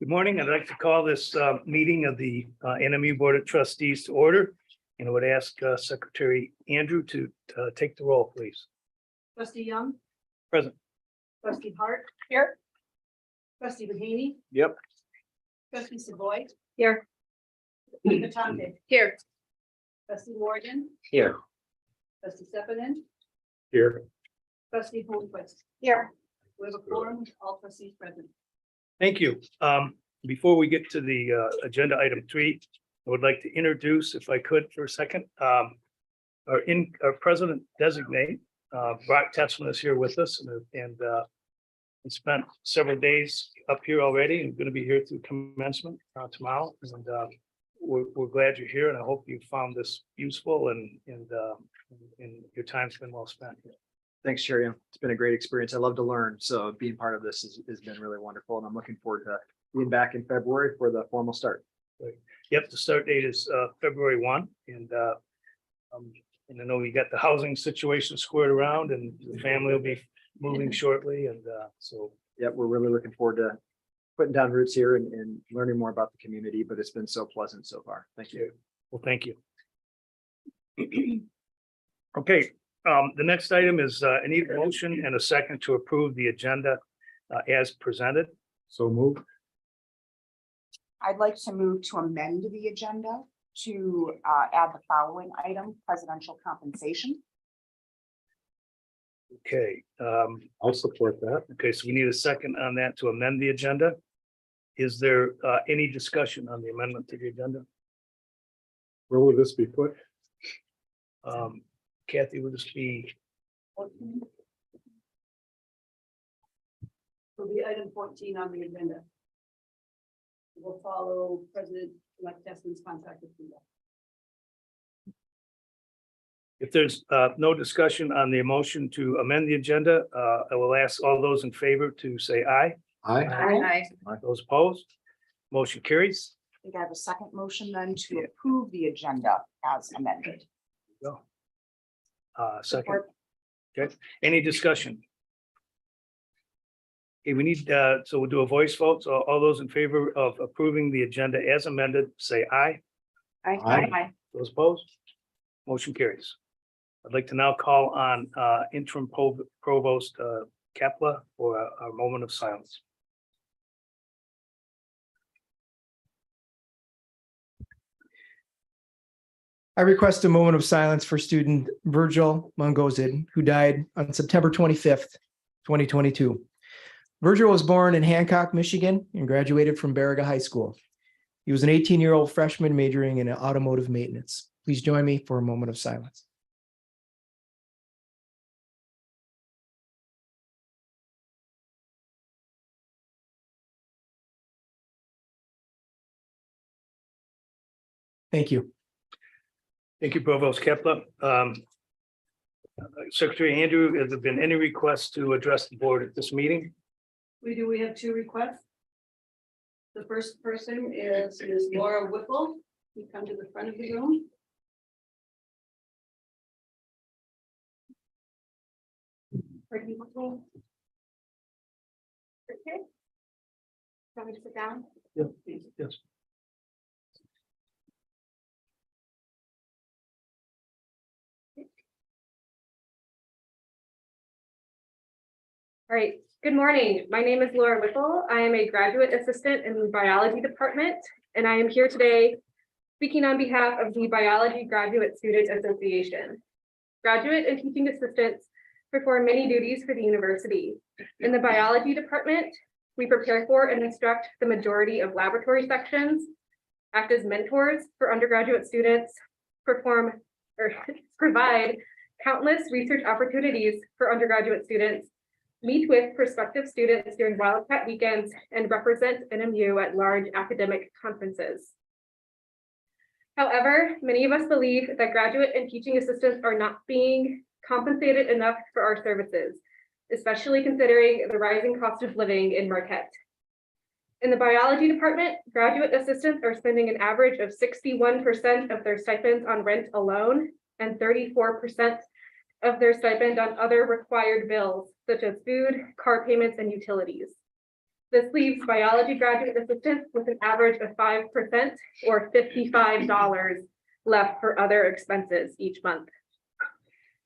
Good morning. I'd like to call this meeting of the NMU Board of Trustees to order. And I would ask Secretary Andrew to take the roll, please. Trustee Young. Present. Trustee Hart. Here. Trustee Mahaney. Yep. Trustee Savoy. Here. Trustee Patante. Here. Trustee Morgan. Here. Trustee Stephanon. Here. Trustee Holmquist. Here. We have a quorum, all trustees present. Thank you. Before we get to the agenda item 3, I would like to introduce, if I could, for a second, our president designate, Brock Tetzman is here with us and he spent several days up here already and going to be here through commencement tomorrow. And we're glad you're here, and I hope you found this useful and your time's been well spent here. Thanks, Sherry. It's been a great experience. I love to learn. So being part of this has been really wonderful. And I'm looking forward to being back in February for the formal start. Yep, the start date is February 1. And I know we got the housing situation squared around and the family will be moving shortly. And so. Yeah, we're really looking forward to putting down roots here and learning more about the community, but it's been so pleasant so far. Thank you. Well, thank you. Okay. The next item is I need a motion and a second to approve the agenda as presented. So move. I'd like to move to amend the agenda to add the following item, presidential compensation. Okay. I'll support that. Okay, so we need a second on that to amend the agenda. Is there any discussion on the amendment to the agenda? Where will this be put? Kathy, will this be? Will be item 14 on the agenda. We'll follow President-elect Tessman's contact with you. If there's no discussion on the motion to amend the agenda, I will ask all those in favor to say aye. Aye. Those opposed? Motion carries. I think I have a second motion then to approve the agenda as amended. Go. Second. Okay, any discussion? Okay, we need, so we'll do a voice vote. So all those in favor of approving the agenda as amended, say aye. Aye. Those opposed? Motion carries. I'd like to now call on interim provost Kepler for a moment of silence. I request a moment of silence for student Virgil Mangozid, who died on September 25th, 2022. Virgil was born in Hancock, Michigan, and graduated from Baraga High School. He was an 18-year-old freshman majoring in automotive maintenance. Please join me for a moment of silence. Thank you. Thank you, Provost Kepler. Secretary Andrew, has there been any requests to address the board at this meeting? We have 2 requests. The first person is Ms. Laura Whipple. You come to the front of the room. Okay. Want me to sit down? Yes. Yes. All right. Good morning. My name is Laura Whipple. I am a graduate assistant in the biology department, and I am here today speaking on behalf of the Biology Graduate Student Association. Graduate and teaching assistants perform many duties for the university. In the biology department, we prepare for and instruct the majority of laboratory sections, act as mentors for undergraduate students, provide countless research opportunities for undergraduate students, meet with prospective students during Wildcat weekends, and represent NMU at large academic conferences. However, many of us believe that graduate and teaching assistants are not being compensated enough for our services, especially considering the rising cost of living in Marquette. In the biology department, graduate assistants are spending an average of 61% of their stipends on rent alone and 34% of their stipend on other required bills, such as food, car payments, and utilities. This leaves biology graduate assistants with an average of 5% or $55 left for other expenses each month.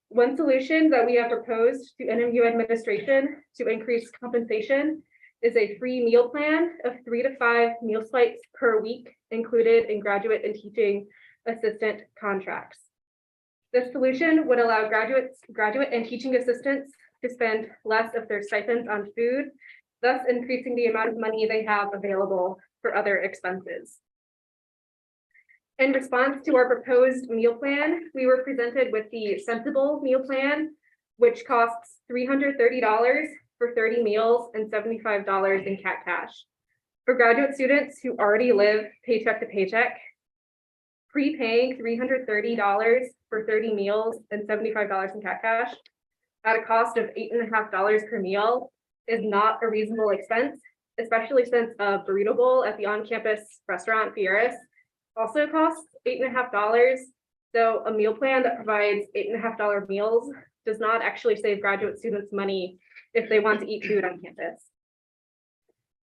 One solution that we have proposed to NMU administration to increase compensation is a free meal plan of 3 to 5 meal flights per week included in graduate and teaching assistant contracts. This solution would allow graduate and teaching assistants to spend less of their stipends on food, thus increasing the amount of money they have available for other expenses. In response to our proposed meal plan, we were presented with the Sensible Meal Plan, which costs $330 for 30 meals and $75 in cat cash. For graduate students who already live paycheck to paycheck, prepaying $330 for 30 meals and $75 in cat cash at a cost of $8.50 per meal is not a reasonable expense, especially since a burrito bowl at the on-campus restaurant Fieras also costs $8.50. So a meal plan that provides $8.50 meals does not actually save graduate students money if they want to eat food on campus.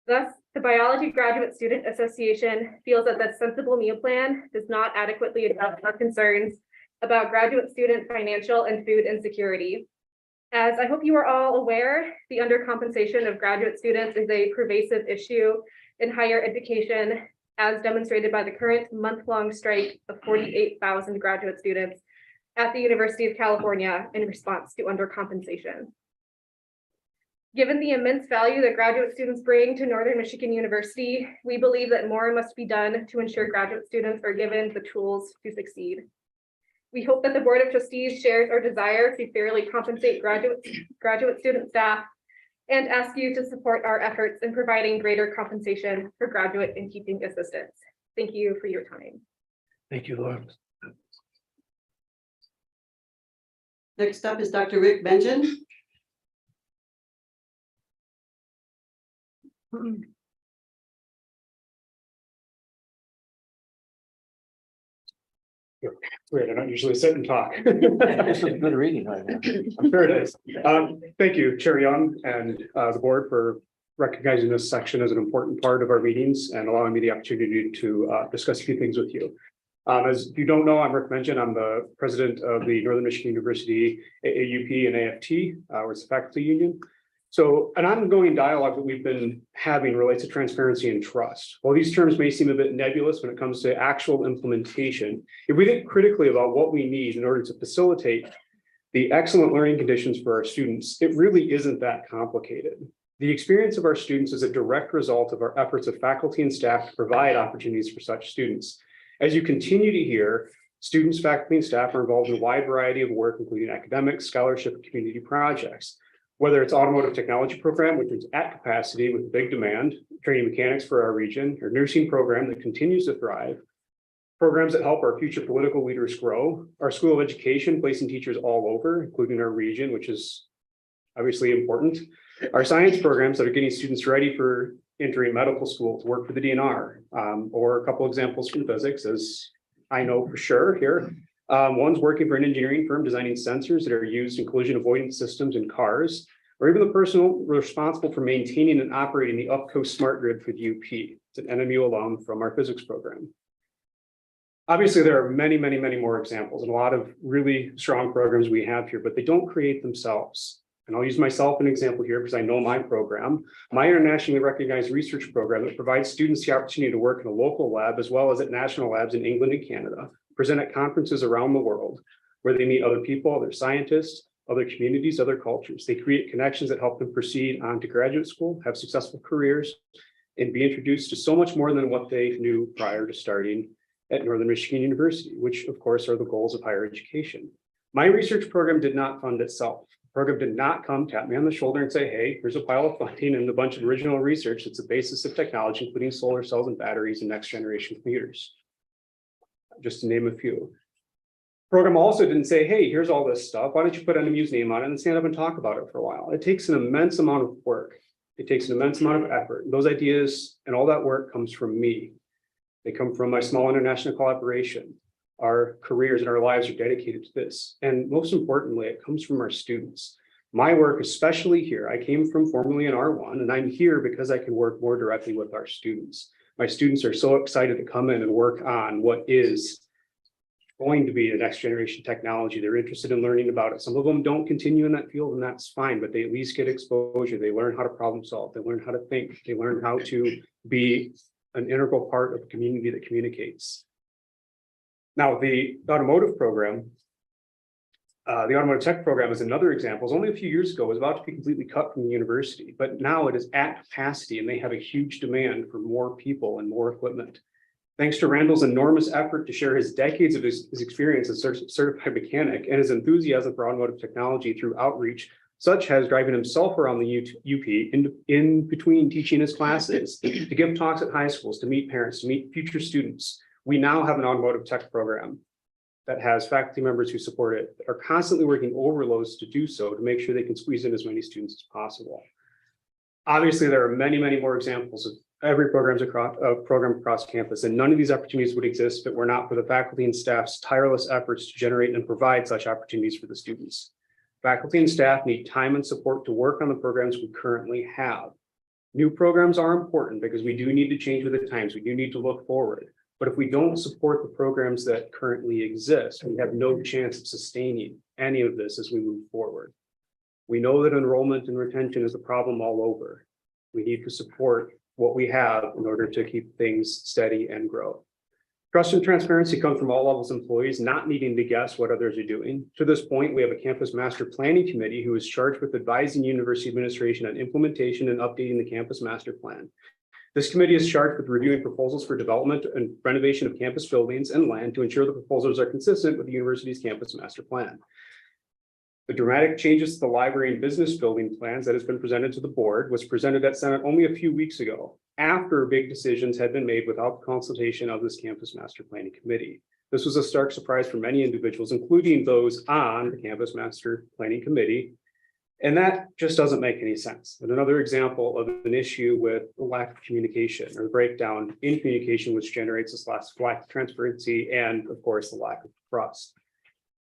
Thus, the Biology Graduate Student Association feels that the Sensible Meal Plan does not adequately address our concerns about graduate student financial and food insecurity. As I hope you are all aware, the undercompensation of graduate students is a pervasive issue in higher education, as demonstrated by the current month-long strike of 48,000 graduate students at the University of California in response to undercompensation. Given the immense value that graduate students bring to Northern Michigan University, we believe that more must be done to ensure graduate students are given the tools to succeed. We hope that the Board of Trustees shares our desire to fairly compensate graduate student staff and ask you to support our efforts in providing greater compensation for graduate and teaching assistants. Thank you for your time. Thank you, Laura. Next up is Dr. Rick Benjen. Great, I don't usually sit and talk. Good reading right now. There it is. Thank you, Chair Young and the board for recognizing this section as an important part of our meetings and allowing me the opportunity to discuss a few things with you. As you don't know, I'm Rick Benjen. I'm the president of the Northern Michigan University AAUP and AFT, or it's the faculty union. So an ongoing dialogue that we've been having relates to transparency and trust. While these terms may seem a bit nebulous when it comes to actual implementation, if we think critically about what we need in order to facilitate the excellent learning conditions for our students, it really isn't that complicated. The experience of our students is a direct result of our efforts of faculty and staff to provide opportunities for such students. As you continue to hear, students, faculty, and staff are involved in a wide variety of work, including academic, scholarship, and community projects. Whether it's automotive technology program, which is at capacity with big demand, training mechanics for our region, or nursing program that continues to thrive, programs that help our future political leaders grow, our School of Education placing teachers all over, including our region, which is obviously important, our science programs that are getting students ready for entering medical school to work for the DNR, or a couple examples from physics, as I know for sure here. One's working for an engineering firm designing sensors that are used in collision avoidance systems in cars, or even the person responsible for maintaining and operating the Upco smart grid for the UP. It's an NMU alum from our physics program. Obviously, there are many, many, many more examples and a lot of really strong programs we have here, but they don't create themselves. And I'll use myself an example here because I know my program, my internationally recognized research program that provides students the opportunity to work in a local lab as well as at national labs in England and Canada, present at conferences around the world where they meet other people, other scientists, other communities, other cultures. They create connections that help them proceed on to graduate school, have successful careers, and be introduced to so much more than what they knew prior to starting at Northern Michigan University, which of course are the goals of higher education. My research program did not fund itself. The program did not come tap me on the shoulder and say, hey, here's a pile of funding and a bunch of original research that's the basis of technology, including solar cells and batteries and next generation computers, just to name a few. Program also didn't say, hey, here's all this stuff. Why don't you put NMU's name on it and stand up and talk about it for a while? It takes an immense amount of work. It takes an immense amount of effort. Those ideas and all that work comes from me. They come from my small international collaboration. Our careers and our lives are dedicated to this. And most importantly, it comes from our students. My work, especially here, I came from formerly in R1, and I'm here because I can work more directly with our students. My students are so excited to come in and work on what is going to be the next generation technology. They're interested in learning about it. Some of them don't continue in that field, and that's fine, but they at least get exposure. They learn how to problem solve. They learn how to think. They learn how to be an integral part of a community that communicates. Now, the automotive program, the automotive tech program is another example. It's only a few years ago, it was about to be completely cut from the university, but now it is at capacity and they have a huge demand for more people and more equipment. Thanks to Randall's enormous effort to share his decades of his experience as certified mechanic and his enthusiasm for automotive technology through outreach, such as driving himself around the UP in between teaching his classes, to give talks at high schools, to meet parents, to meet future students. We now have an automotive tech program that has faculty members who support it, that are constantly working overloads to do so, to make sure they can squeeze in as many students as possible. Obviously, there are many, many more examples of every program across campus, and none of these opportunities would exist if it were not for the faculty and staff's tireless efforts to generate and provide such opportunities for the students. Faculty and staff need time and support to work on the programs we currently have. New programs are important because we do need to change with the times. We do need to look forward. But if we don't support the programs that currently exist, we have no chance of sustaining any of this as we move forward. We know that enrollment and retention is a problem all over. We need to support what we have in order to keep things steady and grow. Trust and transparency come from all levels of employees, not needing to guess what others are doing. To this point, we have a campus master planning committee who is charged with advising university administration on implementation and updating the campus master plan. This committee is charged with reviewing proposals for development and renovation of campus buildings and land to ensure the proposals are consistent with the university's campus master plan. The dramatic changes to the library and business building plans that has been presented to the board was presented at Senate only a few weeks ago, after big decisions had been made without consultation of this campus master planning committee. This was a stark surprise for many individuals, including those on the campus master planning committee. And that just doesn't make any sense. And another example of an issue with the lack of communication or the breakdown in communication, which generates this lack of transparency and, of course, the lack of trust.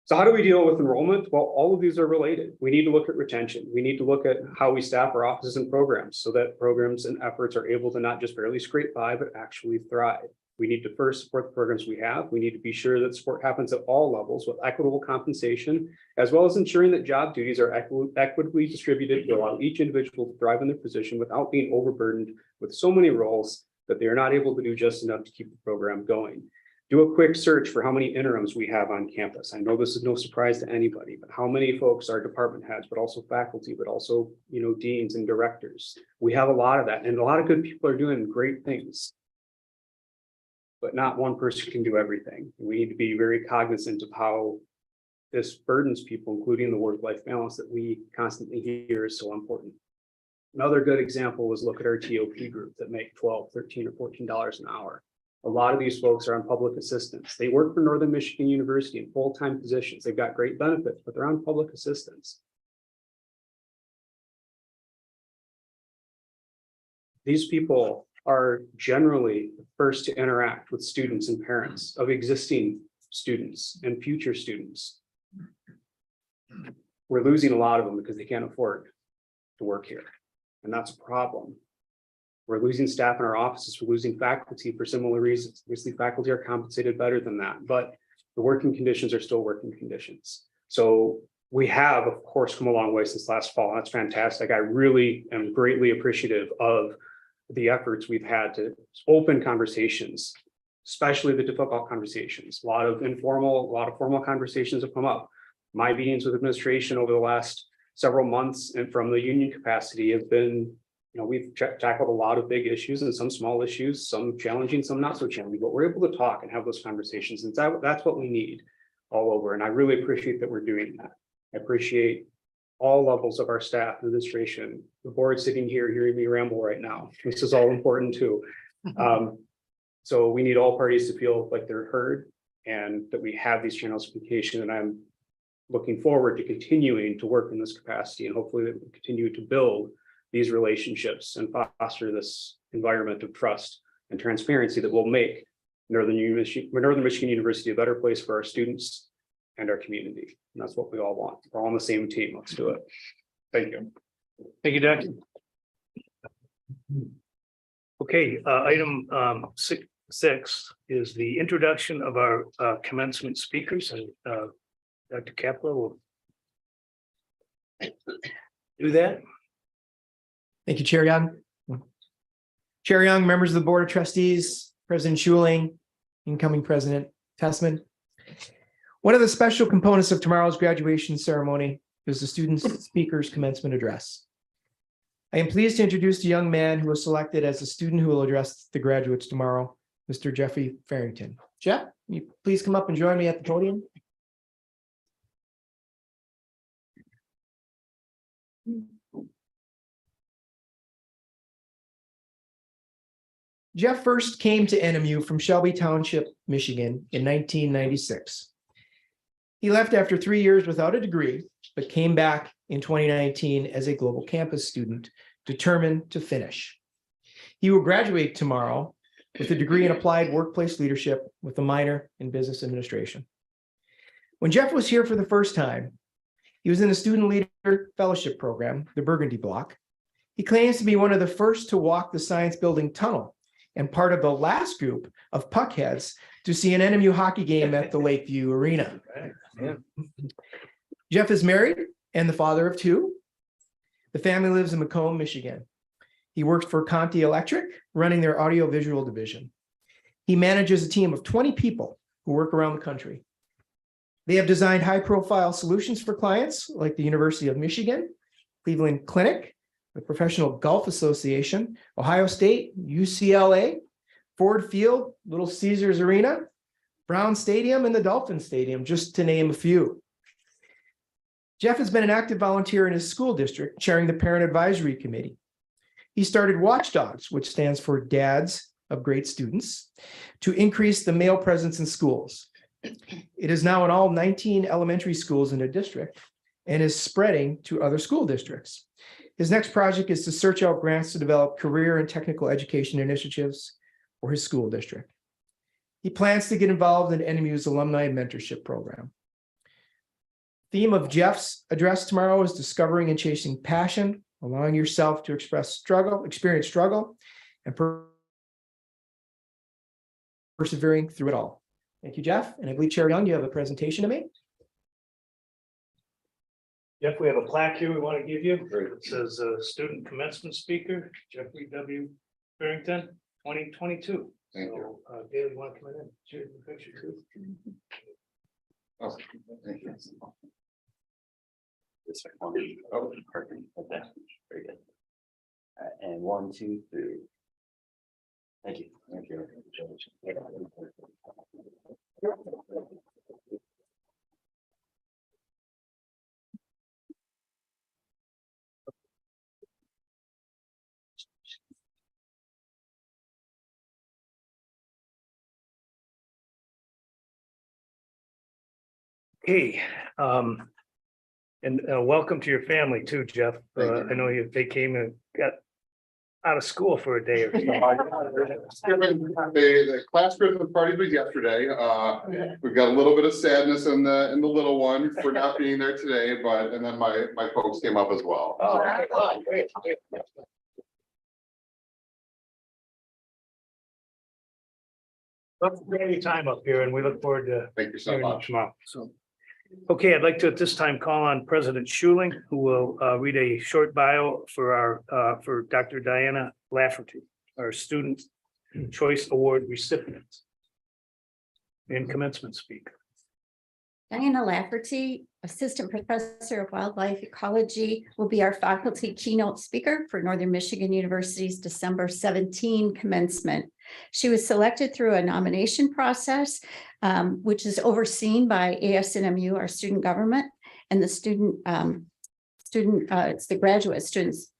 So how do we deal with enrollment? Well, all of these are related. We need to look at retention. We need to look at how we staff our offices and programs so that programs and efforts are able to not just barely scrape by, but actually thrive. We need to first support the programs we have. We need to be sure that support happens at all levels with equitable compensation, as well as ensuring that job duties are equitably distributed to allow each individual to thrive in their position without being overburdened with so many roles that they are not able to do just enough to keep the program going. Do a quick search for how many interims we have on campus. I know this is no surprise to anybody, but how many folks are department heads, but also faculty, but also, deans and directors. We have a lot of that, and a lot of good people are doing great things. But not one person can do everything. We need to be very cognizant of how this burdens people, including the work-life balance that we constantly hear is so important. Another good example is look at our TOP group that make $12, $13, or $14 an hour. A lot of these folks are on public assistance. They work for Northern Michigan University in full-time positions. They've got great benefits, but they're on public assistance. These people are generally the first to interact with students and parents of existing students and future students. We're losing a lot of them because they can't afford to work here, and that's a problem. We're losing staff in our offices. We're losing faculty for similar reasons. Obviously, faculty are compensated better than that, but the working conditions are still working conditions. So we have, of course, come a long way since last fall. That's fantastic. I really am greatly appreciative of the efforts we've had to open conversations, especially the difficult conversations. A lot of formal conversations have come up. My meetings with administration over the last several months and from the union capacity have been, we've tackled a lot of big issues and some small issues, some challenging, some not so challenging, but we're able to talk and have those conversations. And that's what we need all over. And I really appreciate that we're doing that. I appreciate all levels of our staff, administration, the board sitting here hearing me ramble right now. This is all important too. So we need all parties to feel like they're heard and that we have these channels of communication. And I'm looking forward to continuing to work in this capacity and hopefully that we continue to build these relationships and foster this environment of trust and transparency that will make Northern Michigan University a better place for our students and our community. And that's what we all want. We're all on the same team. Let's do it. Thank you. Thank you, Doctor. Okay, item six is the introduction of our commencement speakers, and Dr. Kaplan will do that. Thank you, Chair Young. Chair Young, members of the Board of Trustees, President Schuling, incoming President Tessman. One of the special components of tomorrow's graduation ceremony is the student speaker's commencement address. I am pleased to introduce the young man who was selected as the student who will address the graduates tomorrow, Mr. Jeffrey Farrington. Jeff, can you please come up and join me at the podium? Jeff first came to NMU from Shelby Township, Michigan in 1996. He left after 3 years without a degree, but came back in 2019 as a global campus student, determined to finish. He will graduate tomorrow with a degree in applied workplace leadership with a minor in business administration. When Jeff was here for the first time, he was in the Student Leader Fellowship Program, the Burgundy Block. He claims to be one of the first to walk the Science Building Tunnel and part of the last group of puckheads to see an NMU hockey game at the Lakeview Arena. Jeff is married and the father of two. The family lives in Macomb, Michigan. He works for Conti Electric, running their audiovisual division. He manages a team of 20 people who work around the country. They have designed high-profile solutions for clients like the University of Michigan, Cleveland Clinic, the Professional Golf Association, Ohio State, UCLA, Ford Field, Little Caesars Arena, Brown Stadium, and the Dolphin Stadium, just to name a few. Jeff has been an active volunteer in his school district, chairing the Parent Advisory Committee. He started Watchdogs, which stands for Dads of Great Students, to increase the male presence in schools. It is now in all 19 elementary schools in the district and is spreading to other school districts. His next project is to search out grants to develop career and technical education initiatives for his school district. He plans to get involved in NMU's alumni mentorship program. Theme of Jeff's address tomorrow is discovering and chasing passion, allowing yourself to experience struggle, and persevering through it all. Thank you, Jeff. And I believe Chair Young, you have a presentation to make. Jeff, we have a plaque here we want to give you. It says student commencement speaker, Jeffrey W. Farrington, 2022. Thank you. So, David, you want to come in and share the picture too? Oh, thank you. This one. Oh, perfect. Okay, very good. All right, and 1, 2, 3. Thank you. Thank you. Okay, and welcome to your family too, Jeff. I know they came and got out of school for a day or two. The class Christmas party was yesterday. We've got a little bit of sadness in the little one for not being there today, and then my folks came up as well. Oh, great. Let's spend your time up here and we look forward to Thank you so hearing you much. tomorrow. So, okay, I'd like to at this time call on President Schuling, who will read a short bio for for Dr. Diana Lafferty, our Student Choice Award recipient and commencement speaker. Diana Lafferty, Assistant Professor of Wildlife Ecology, will be our faculty keynote speaker for Northern Michigan University's December 17 commencement. She was selected through a nomination process, which is overseen by ASNMU, our student government, and the it's the graduate students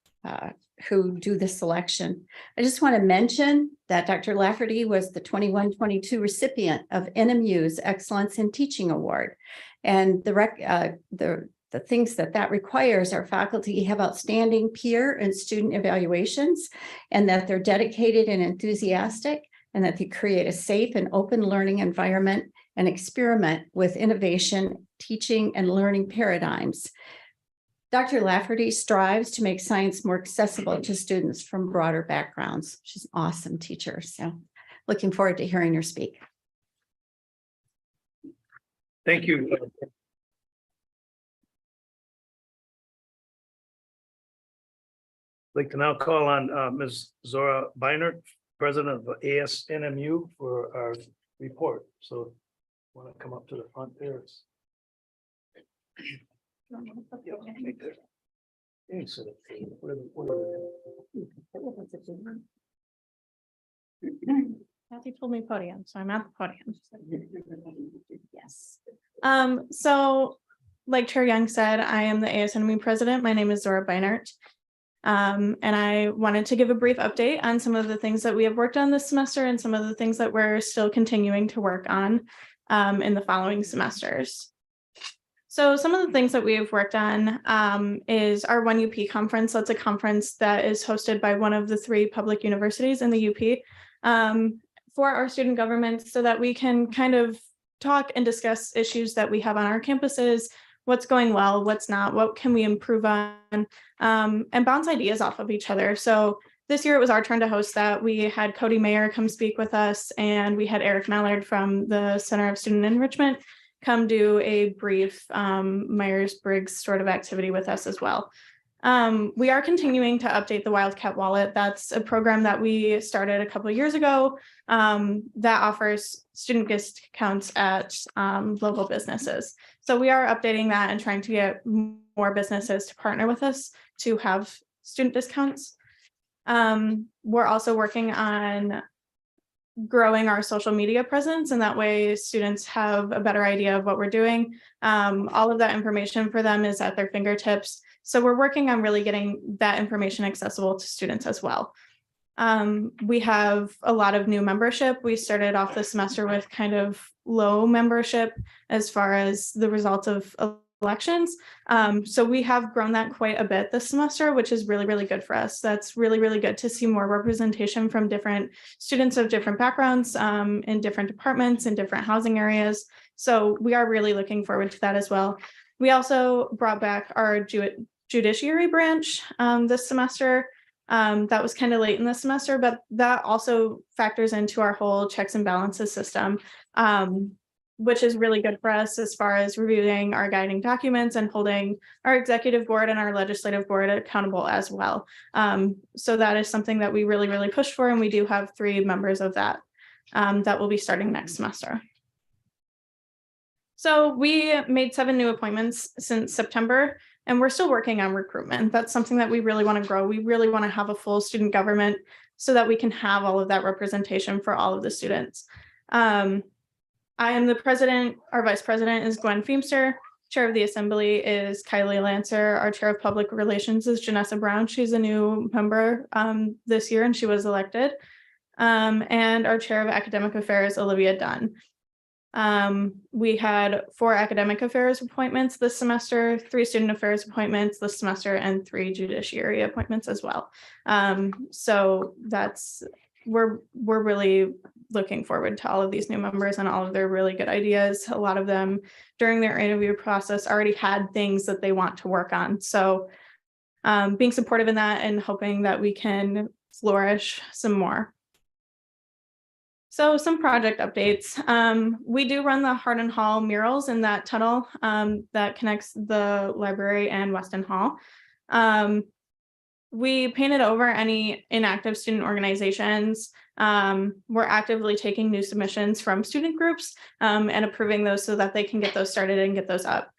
who do the selection. I just want to mention that Dr. Lafferty was the 21-22 recipient of NMU's Excellence in Teaching Award. And the things that requires our faculty have outstanding peer and student evaluations, and that they're dedicated and enthusiastic, and that they create a safe and open learning environment and experiment with innovation, teaching and learning paradigms. Dr. Lafferty strives to make science more accessible to students from broader backgrounds. She's an awesome teacher, so looking forward to hearing her speak. Thank you. I'd like to now call on Ms. Zora Beinert, President of NMU, for our report. So want to come up to the front there? Yeah, so Kathy told me podium, so I'm at the podium. Yes. So like Chair Young said, I am the ASNME president. My name is Zora Beinert. And I wanted to give a brief update on some of the things that we have worked on this semester and some of the things that we're still continuing to work on in the following semesters. So some of the things that we have worked on is our 1UP conference. That's a conference that is hosted by one of the 3 public universities in the UP for our student governments, so that we can kind of talk and discuss issues that we have on our campuses, what's going well, what's not, what can we improve on, and bounce ideas off of each other. So this year it was our turn to host that. We had Cody Mayer come speak with us, and we had Eric Mallard from the Center of Student Enrichment come do a brief Myers-Briggs sort of activity with us as well. We are continuing to update the Wildcat Wallet. That's a program that we started a couple of years ago that offers student discounts at local businesses. So we are updating that and trying to get more businesses to partner with us to have student discounts. We're also working on growing our social media presence, and that way students have a better idea of what we're doing. All of that information for them is at their fingertips. So we're working on really getting that information accessible to students as well. We have a lot of new membership. We started off the semester with kind of low membership as far as the results of elections. So we have grown that quite a bit this semester, which is really, really good for us. That's really, really good to see more representation from different students of different backgrounds in different departments and different housing areas. So we are really looking forward to that as well. We also brought back our judiciary branch this semester. That was kind of late in the semester, but that also factors into our whole checks and balances system, which is really good for us as far as reviewing our guiding documents and holding our executive board and our legislative board accountable as well. So that is something that we really, really push for, and we do have 3 members of that that will be starting next semester. So we made 7 new appointments since September, and we're still working on recruitment. That's something that we really want to grow. We really want to have a full student government so that we can have all of that representation for all of the students. I am the president. Our vice president is Gwen Feemster. Chair of the assembly is Kylie Lancer. Our chair of public relations is Janessa Brown. She's a new member this year, and she was elected. And our chair of academic affairs, Olivia Dunn. We had 4 academic affairs appointments this semester, 3 student affairs appointments this semester, and 3 judiciary appointments as well. So we're really looking forward to all of these new members and all of their really good ideas. A lot of them during their interview process already had things that they want to work on. So being supportive in that and hoping that we can flourish some more. So some project updates. We do run the Hardin Hall murals in that tunnel that connects the library and Weston Hall. We painted over any inactive student organizations. We're actively taking new submissions from student groups and approving those so that they can get those started and get those up.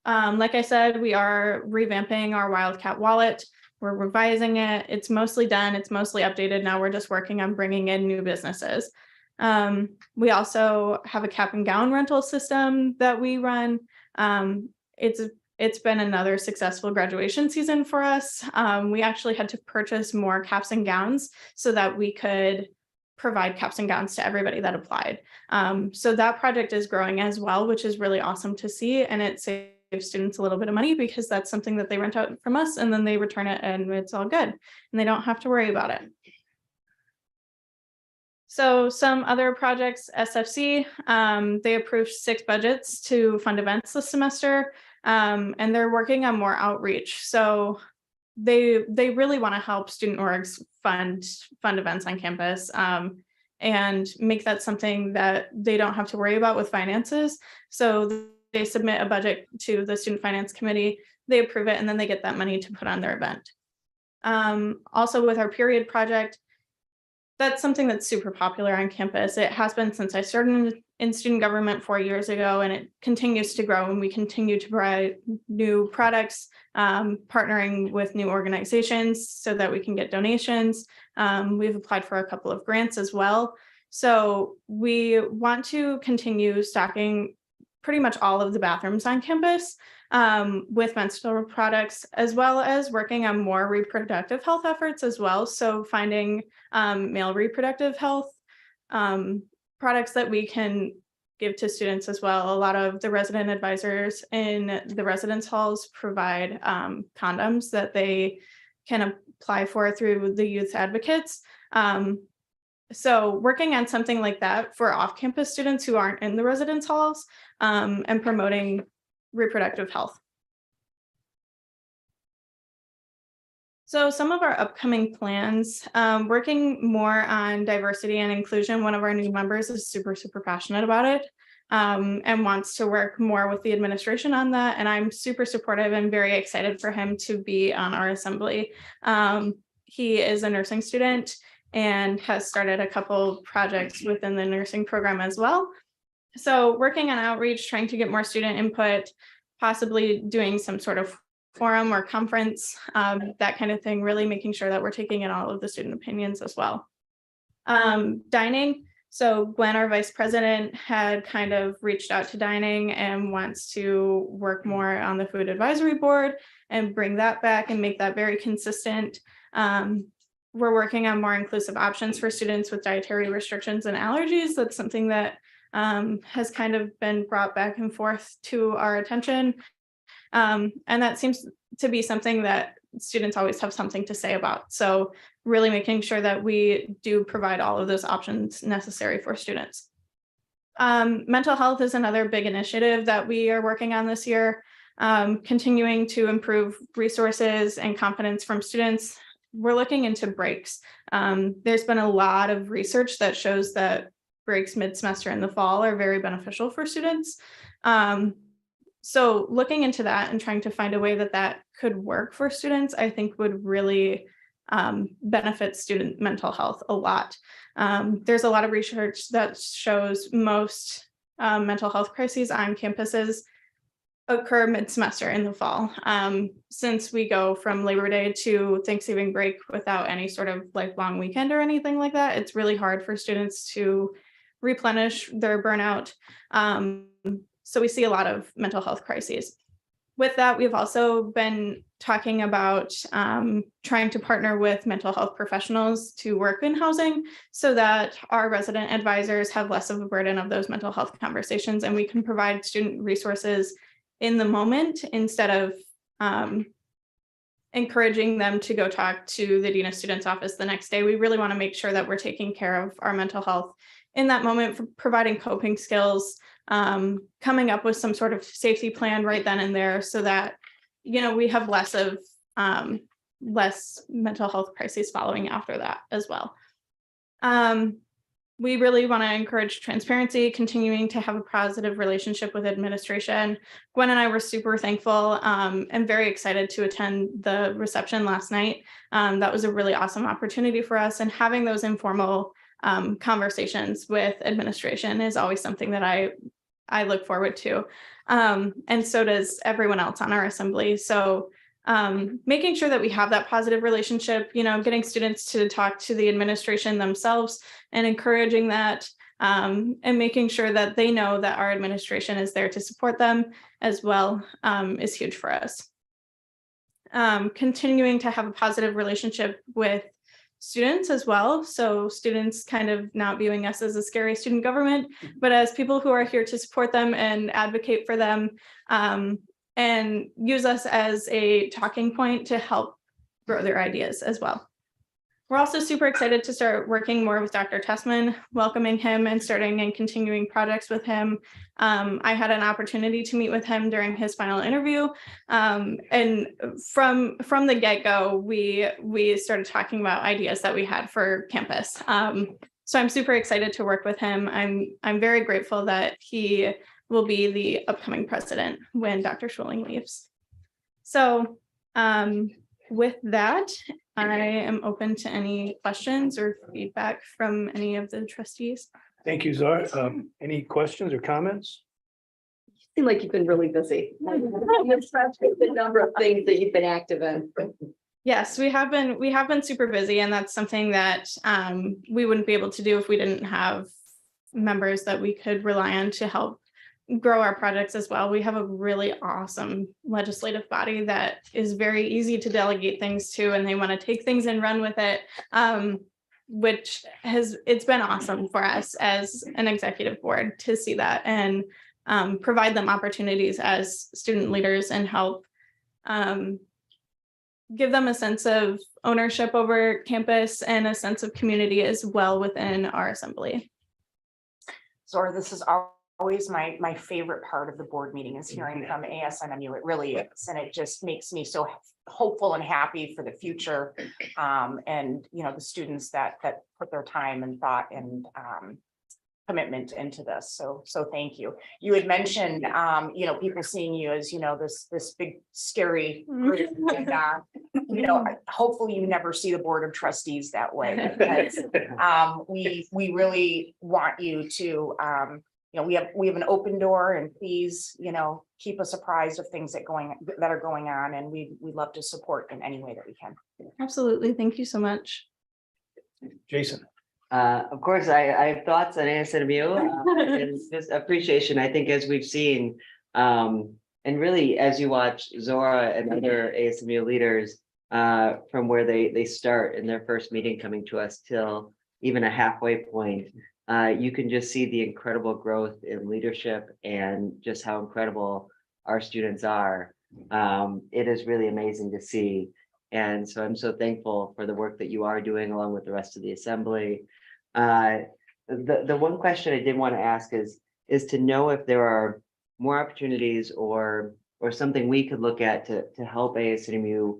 Like I said, we are revamping our Wildcat wallet. We're revising it. It's mostly done. It's mostly updated. Now we're just working on bringing in new businesses. We also have a cap and gown rental system that we run. It's been another successful graduation season for us. We actually had to purchase more caps and gowns so that we could provide caps and gowns to everybody that applied. So that project is growing as well, which is really awesome to see. And it saves students a little bit of money because that's something that they rent out from us and then they return it and it's all good and they don't have to worry about it. So some other projects, SFC, they approved 6 budgets to fund events this semester. And they're working on more outreach. So they really want to help student orgs fund events on campus, and make that something that they don't have to worry about with finances. So they submit a budget to the student finance committee, they approve it, and then they get that money to put on their event. Also with our period project, that's something that's super popular on campus. It has been since I started in student government 4 years ago, and it continues to grow, and we continue to provide new products, partnering with new organizations so that we can get donations. We've applied for a couple of grants as well. So we want to continue stocking pretty much all of the bathrooms on campus with menstrual products, as well as working on more reproductive health efforts as well. So finding male reproductive health products that we can give to students as well. A lot of the resident advisors in the residence halls provide condoms that they can apply for through the youth advocates. So working on something like that for off-campus students who aren't in the residence halls, and promoting reproductive health. So some of our upcoming plans, working more on diversity and inclusion. One of our new members is super passionate about it, and wants to work more with the administration on that. And I'm super supportive and very excited for him to be on our assembly. He is a nursing student and has started a couple projects within the nursing program as well. So working on outreach, trying to get more student input, possibly doing some sort of forum or conference, that kind of thing, really making sure that we're taking in all of the student opinions as well. Dining. So Gwen, our vice president, had kind of reached out to dining and wants to work more on the food advisory board and bring that back and make that very consistent. We're working on more inclusive options for students with dietary restrictions and allergies. That's something that has kind of been brought back and forth to our attention. And that seems to be something that students always have something to say about. So really making sure that we do provide all of those options necessary for students. Mental health is another big initiative that we are working on this year, continuing to improve resources and confidence from students. We're looking into breaks. There's been a lot of research that shows that breaks mid-semester in the fall are very beneficial for students. So looking into that and trying to find a way that that could work for students, I think would really benefit student mental health a lot. There's a lot of research that shows most mental health crises on campuses occur mid-semester in the fall. Since we go from Labor Day to Thanksgiving break without any sort of like long weekend or anything like that, it's really hard for students to replenish their burnout. So we see a lot of mental health crises. With that, we've also been talking about trying to partner with mental health professionals to work in housing so that our resident advisors have less of a burden of those mental health conversations, and we can provide student resources in the moment instead of encouraging them to go talk to the Dean of Students office the next day. We really want to make sure that we're taking care of our mental health in that moment, for providing coping skills, coming up with some sort of safety plan right then and there so that, you know, we have less mental health crises following after that as well. We really want to encourage transparency, continuing to have a positive relationship with administration. Gwen and I were super thankful and very excited to attend the reception last night. That was a really awesome opportunity for us, and having those informal conversations with administration is always something that I look forward to. And so does everyone else on our assembly. So making sure that we have that positive relationship, you know, getting students to talk to the administration themselves and encouraging that, and making sure that they know that our administration is there to support them as well, is huge for us. Continuing to have a positive relationship with students as well. So students kind of not viewing us as a scary student government, but as people who are here to support them and advocate for them, and use us as a talking point to help grow their ideas as well. We're also super excited to start working more with Dr. Tessman, welcoming him and starting and continuing projects with him. I had an opportunity to meet with him during his final interview. And from the get-go, we started talking about ideas that we had for campus. So I'm super excited to work with him. I'm very grateful that he will be the upcoming president when Dr. Schooling leaves. So with that, I am open to any questions or feedback from any of the trustees. Thank you, Zara. Any questions or comments? Seem like you've been really busy. The number of things that you've been active in. Yes, we have been super busy, and that's something that we wouldn't be able to do if we didn't have members that we could rely on to help grow our projects as well. We have a really awesome legislative body that is very easy to delegate things to, and they want to take things and run with it, which it's been awesome for us as an executive board to see that and provide them opportunities as student leaders and help give them a sense of ownership over campus and a sense of community as well within our assembly. Zora, this is always my favorite part of the board meeting is hearing from ASNMU. It really is. And it just makes me so hopeful and happy for the future. And, you know, the students that put their time and thought and commitment into this. So thank you. You had mentioned, you know, people seeing you as, you know, this big scary group. And, you know, hopefully you never see the board of trustees that way. Because we really want you to, you know, we have an open door, and please, you know, keep us apprised of things that are going on, and we love to support in any way that we can. Absolutely. Thank you so much. Jason. Of course, I have thoughts on ASNMU and just appreciation. I think as we've seen, and really as you watch Zora and other ASNMU leaders from where they start in their first meeting coming to us till even a halfway point, you can just see the incredible growth in leadership and just how incredible our students are. It is really amazing to see. And so I'm so thankful for the work that you are doing along with the rest of the assembly. The one question I did want to ask is to know if there are more opportunities or something we could look at to help ASNMU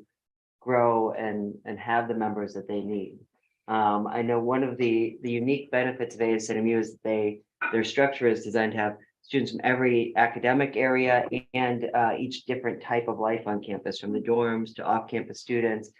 grow and have the members that they need. I know one of the unique benefits of ASNMU is their structure is designed to have students from every academic area and each different type of life on campus, from the dorms to off-campus students.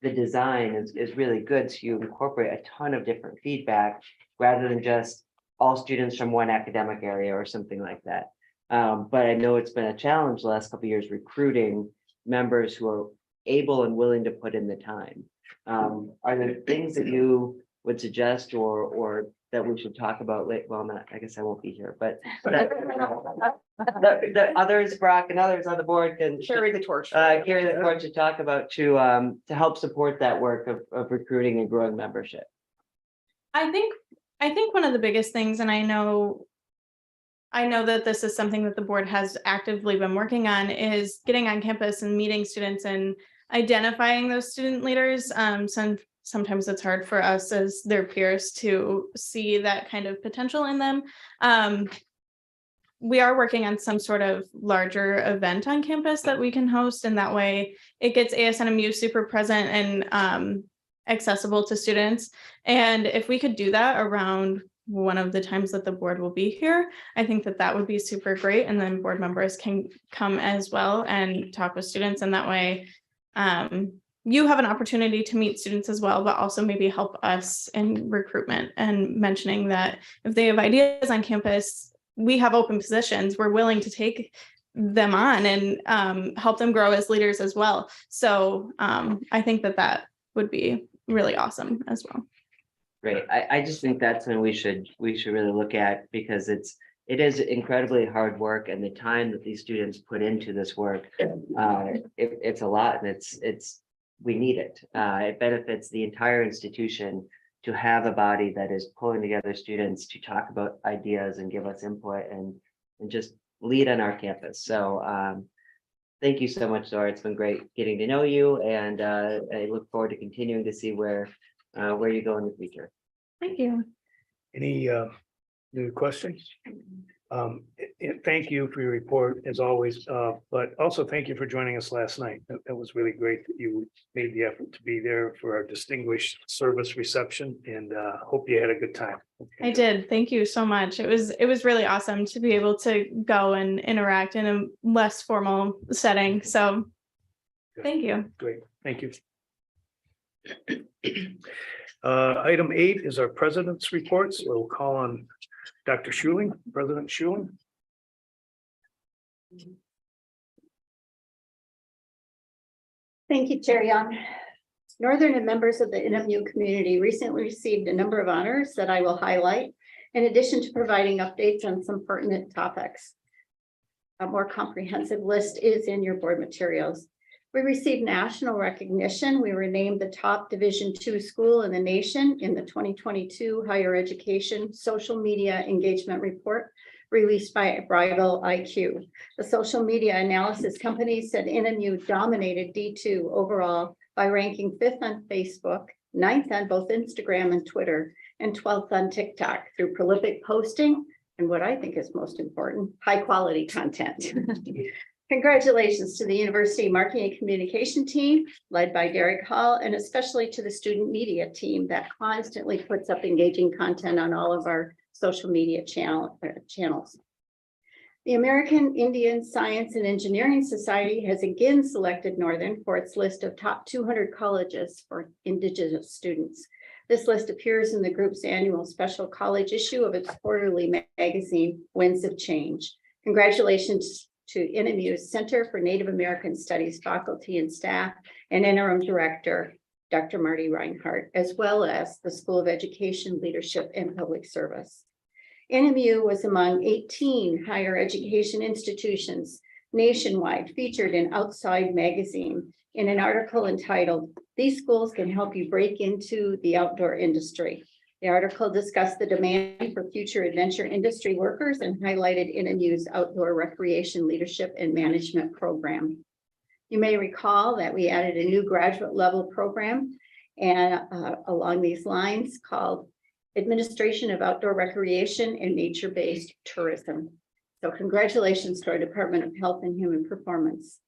The design is really good, so you incorporate a ton of different feedback rather than just all students from one academic area or something like that. But I know it's been a challenge the last couple of years recruiting members who are able and willing to put in the time. Are there things that you would suggest or that we should talk about later? Well, not, I guess I won't be here, but the others, Brock and others on the board can Carry the torch. to talk about to help support that work of recruiting and growing membership. I think one of the biggest things, and I know that this is something that the board has actively been working on, is getting on campus and meeting students and identifying those student leaders. Sometimes it's hard for us as their peers to see that kind of potential in them. We are working on some sort of larger event on campus that we can host, and that way it gets ASNMU super present and accessible to students. And if we could do that around one of the times that the board will be here, I think that would be super great. And then board members can come as well and talk with students, and that way you have an opportunity to meet students as well, but also maybe help us in recruitment and mentioning that if they have ideas on campus, we have open positions. We're willing to take them on and help them grow as leaders as well. So I think that would be really awesome as well. Great. I just think that's something we should really look at, because it is incredibly hard work, and the time that these students put into this work, it's a lot, and we need it. It benefits the entire institution to have a body that is pulling together students to talk about ideas and give us input and just lead on our campus. So thank you so much, Zora. It's been great getting to know you, and I look forward to continuing to see where where you go in the future. Thank you. Any new questions? Thank you for your report as always, but also thank you for joining us last night. That was really great that you made the effort to be there for our distinguished service reception, and hope you had a good time. I did. Thank you so much. It was really awesome to be able to go and interact in a less formal setting. So thank you. Great, thank you. Item 8 is our president's reports. We'll call on Dr. Schuling, President Schuling. Thank you, Chair Young. Northern and members of the NMU community recently received a number of honors that I will highlight, in addition to providing updates on some pertinent topics. A more comprehensive list is in your board materials. We received national recognition. We were named the top Division II school in the nation in the 2022 Higher Education Social Media Engagement Report released by Rival IQ. The social media analysis company said NMU dominated D2 overall by ranking 5th on Facebook, 9th on both Instagram and Twitter, and 12th on TikTok through prolific posting and what I think is most important, high quality content. Congratulations to the University Marketing and Communication team led by Derek Hall, and especially to the student media team that constantly puts up engaging content on all of our social media channels. The American Indian Science and Engineering Society has again selected Northern for its list of top 200 colleges for Indigenous students. This list appears in the group's annual special college issue of its quarterly magazine, Winds of Change. Congratulations to NMU's Center for Native American Studies faculty and staff and interim director, Dr. Marty Reinhardt, as well as the School of Education, Leadership, and Public Service. NMU was among 18 higher education institutions nationwide featured in Outside Magazine in an article entitled, "These Schools Can Help You Break Into the Outdoor Industry." The article discussed the demand for future adventure industry workers and highlighted NMU's outdoor recreation leadership and management program. You may recall that we added a new graduate level program and along these lines called Administration of Outdoor Recreation and Nature-Based Tourism. So congratulations to our Department of Health and Human Performance.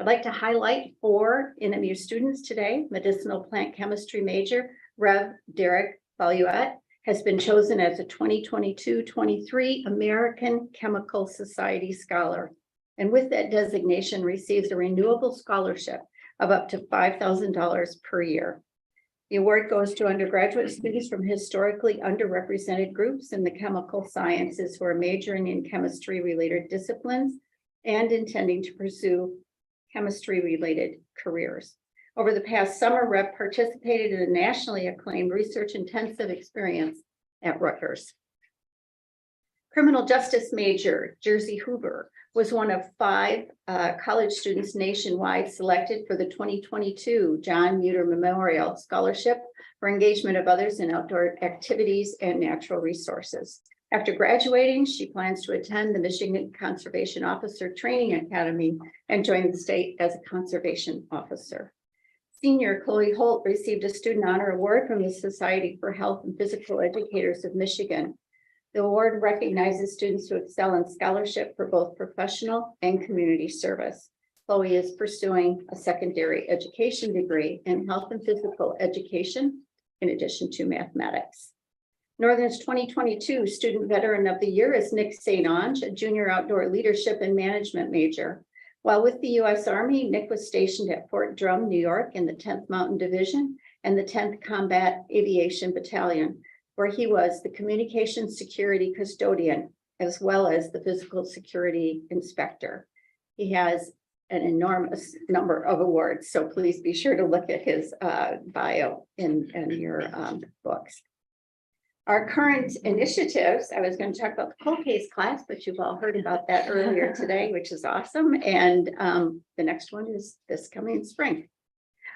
I'd like to highlight 4 NMU students today. Medicinal plant chemistry major, Rev. Derek Valuette has been chosen as a 2022-23 American Chemical Society Scholar. And with that designation receives a renewable scholarship of up to $5,000 per year. The award goes to undergraduate students from historically underrepresented groups in the chemical sciences who are majoring in chemistry-related disciplines and intending to pursue chemistry-related careers. Over the past summer, Rev participated in a nationally acclaimed research-intensive experience at Rutgers. Criminal justice major Jersey Hoover was one of 5 college students nationwide selected for the 2022 John Muter Memorial Scholarship for engagement of others in outdoor activities and natural resources. After graduating, she plans to attend the Michigan Conservation Officer Training Academy and join the state as a conservation officer. Senior Chloe Holt received a Student Honor Award from the Society for Health and Physical Educators of Michigan. The award recognizes students who excel in scholarship for both professional and community service. Chloe is pursuing a secondary education degree in health and physical education, in addition to mathematics. Northern's 2022 Student Veteran of the Year is Nick St. Ange, a junior outdoor leadership and management major. While with the U.S. Army, Nick was stationed at Fort Drum, New York in the 10th Mountain Division and the 10th Combat Aviation Battalion, where he was the communications security custodian, as well as the physical security inspector. He has an enormous number of awards, so please be sure to look at his bio in your books. Our current initiatives, I was going to talk about the cold case class, but you've all heard about that earlier today, which is awesome. And the next one is this coming spring.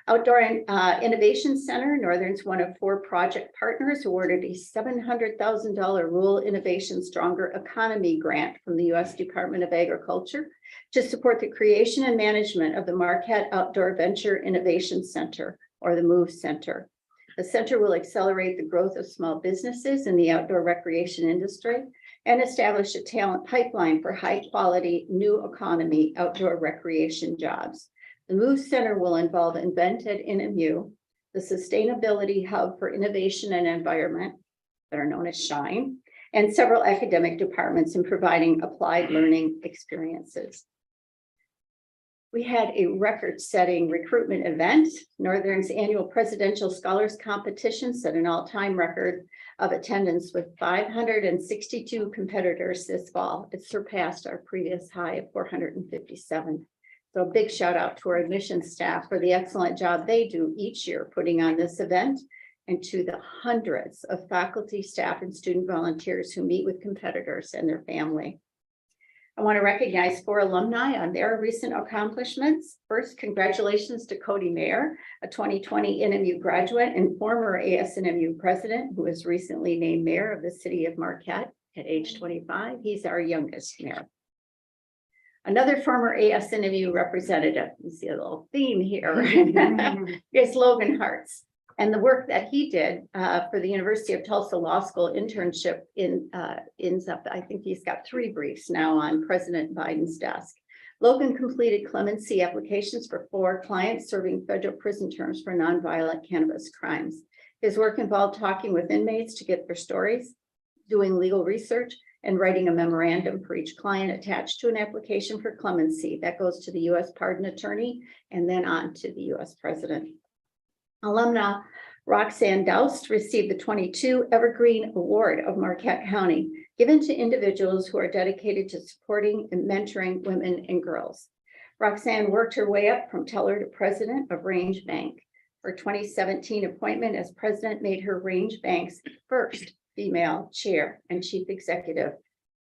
Outdoor Innovation Center, Northern's one of 4 project partners awarded a $700,000 Rural Innovation Stronger Economy grant from the U.S. Department of Agriculture to support the creation and management of the Marquette Outdoor Venture Innovation Center, or the MOVE Center. The center will accelerate the growth of small businesses in the outdoor recreation industry and establish a talent pipeline for high-quality, new economy outdoor recreation jobs. The MOVE Center will involve Invent at NMU, the Sustainability Hub for Innovation and Environment, that are known as SHINE, and several academic departments in providing applied learning experiences. We had a record-setting recruitment event. Northern's annual presidential scholars competition set an all-time record of attendance with 562 competitors this fall. It surpassed our previous high of 457. So a big shout out to our admissions staff for the excellent job they do each year putting on this event, and to the hundreds of faculty, staff, and student volunteers who meet with competitors and their family. I want to recognize 4 alumni on their recent accomplishments. First, congratulations to Cody Mayer, a 2020 NMU graduate and former ASNMU president, who was recently named mayor of the city of Marquette at age 25. He's our youngest mayor. Another former ASNMU representative, you see a little theme here, is Logan Hartz. And the work that he did for the University of Tulsa Law School internship ends up, I think he's got 3 briefs now on President Biden's desk. Logan completed clemency applications for 4 clients serving federal prison terms for nonviolent cannabis crimes. His work involved talking with inmates to get their stories, doing legal research, and writing a memorandum for each client attached to an application for clemency that goes to the U.S. pardon attorney and then on to the U.S. president. Alumna Roxanne Doust received the 22 Evergreen Award of Marquette County, given to individuals who are dedicated to supporting and mentoring women and girls. Roxanne worked her way up from teller to president of Range Bank. Her 2017 appointment as president made her Range Bank's first female chair and chief executive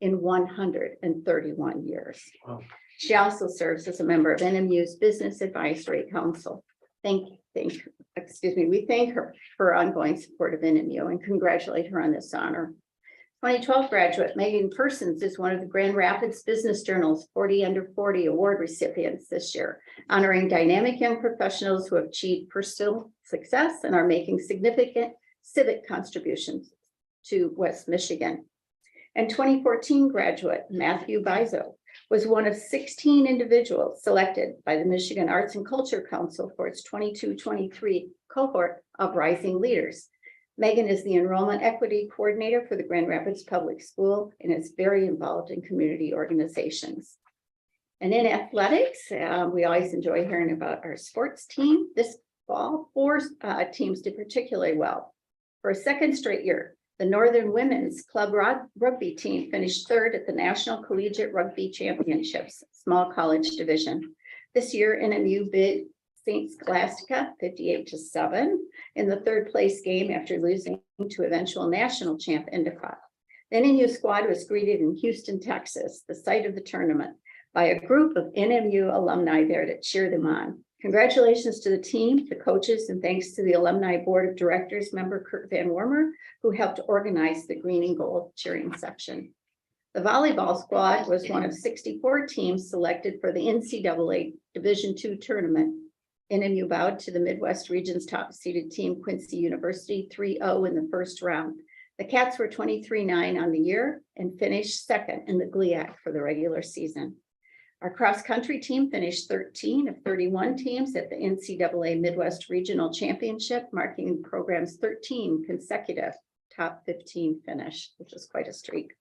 in 131 years. Wow. She also serves as a member of NMU's Business Advisory Council. We thank her for her ongoing support of NMU and congratulate her on this honor. 2012 graduate Megan Persons is one of the Grand Rapids Business Journal's 40 Under 40 award recipients this year, honoring dynamic young professionals who have achieved personal success and are making significant civic contributions to West Michigan. And 2014 graduate Matthew Bizo was one of 16 individuals selected by the Michigan Arts and Culture Council for its 22-23 cohort of Rising Leaders. Megan is the Enrollment Equity Coordinator for the Grand Rapids Public School and is very involved in community organizations. And in athletics, we always enjoy hearing about our sports team. This fall, 4 teams did particularly well. For a second straight year, the Northern Women's Club Rugby team finished 3rd at the National Collegiate Rugby Championships, small college division. This year, NMU beat St. Scholastica 58-7 in the 3rd place game after losing to eventual national champ Endicott. The NMU squad was greeted in Houston, Texas, the site of the tournament, by a group of NMU alumni there to cheer them on. Congratulations to the team, the coaches, and thanks to the Alumni Board of Directors member Kurt Van Wormer, who helped organize the green and gold cheering section. The volleyball squad was one of 64 teams selected for the NCAA Division II tournament. NMU bowed to the Midwest region's top seeded team, Quincy University, 3-0 in the first round. The Cats were 23-9 on the year and finished 2nd in the GLIAC for the regular season. Our cross-country team finished 13 of 31 teams at the NCAA Midwest Regional Championship, marking the program's 13 consecutive top 15 finish, which is quite a streak.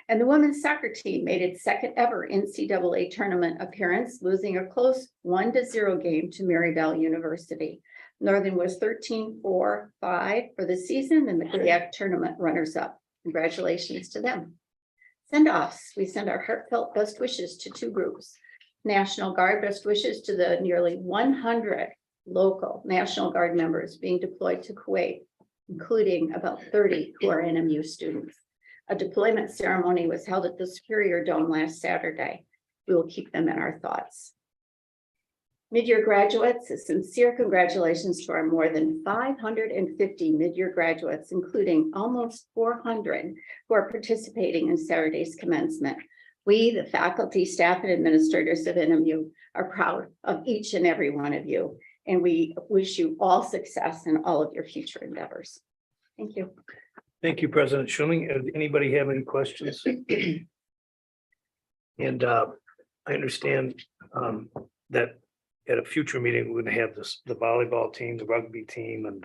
And the women's soccer team made its 2nd ever NCAA tournament appearance, losing a close 1-0 game to Maryville University. Northern was 13-4-5 for the season and the GLIAC tournament runners-up. Congratulations to them. Send-offs. We send our heartfelt best wishes to 2 groups. National Guard best wishes to the nearly 100 local National Guard members being deployed to Kuwait, including about 30 who are NMU students. A deployment ceremony was held at the Superior Dome last Saturday. We will keep them in our thoughts. Mid-year graduates, a sincere congratulations to our more than 550 mid-year graduates, including almost 400 who are participating in Saturday's commencement. We, the faculty, staff, and administrators of NMU, are proud of each and every one of you. And we wish you all success in all of your future endeavors. Thank you. Thank you, President Schilling. Does anybody have any questions? And I understand that at a future meeting, we're gonna have the volleyball team, the rugby team, and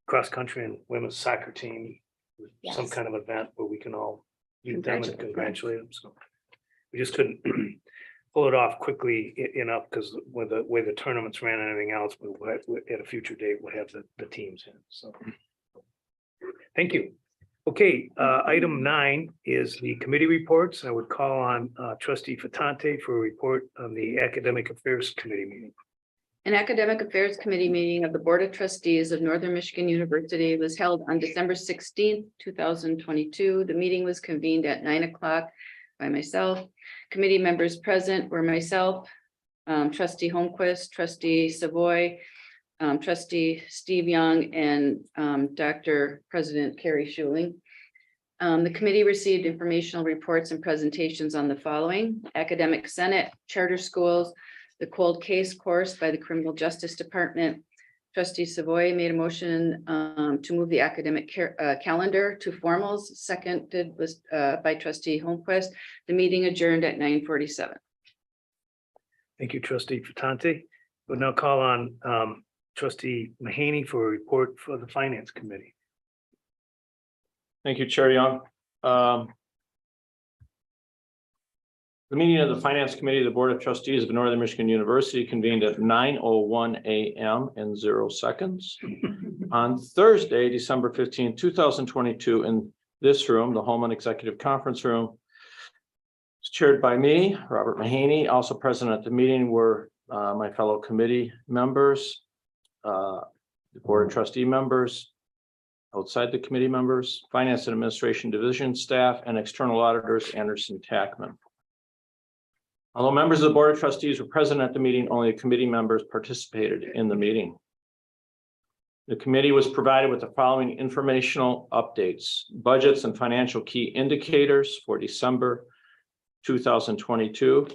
cross-country and women's soccer team. Some Yes. kind of event where we can all meet them and Congratulate them. congratulate them. So we just couldn't pull it off quickly enough because with the way the tournaments ran and everything else, but at a future date, we'll have the teams in. So thank you. Okay, item 9 is the committee reports. I would call on trustee Fatante for a report on the Academic Affairs Committee meeting. An Academic Affairs Committee meeting of the Board of Trustees of Northern Michigan University was held on December 16th, 2022. The meeting was convened at 9 o'clock by myself. Committee members present were myself, trustee Holmquist, trustee Savoy, trustee Steve Young, and Dr. President Carrie Schuling. The committee received informational reports and presentations on the following: Academic Senate, charter schools, the cold case course by the Criminal Justice Department. Trustee Savoy made a motion to move the academic calendar to formals. Seconded was by trustee Holmquist. The meeting adjourned at 9:47. Thank you, trustee Fatante. We'll now call on trustee Mahaney for a report for the Finance Committee. Thank you, Chair Young. The meeting of the Finance Committee of the Board of Trustees of Northern Michigan University convened at 9:01 a.m. in 0 seconds on Thursday, December 15, 2022, in this room, the Holman Executive Conference Room. It's chaired by me, Robert Mahaney. Also present at the meeting were my fellow committee members, the Board of Trustee members, outside the committee members, Finance and Administration Division staff, and external auditors, Anderson Tackman. Although members of the Board of Trustees were present at the meeting, only the committee members participated in the meeting. The committee was provided with the following informational updates: budgets and financial key indicators for December 2022,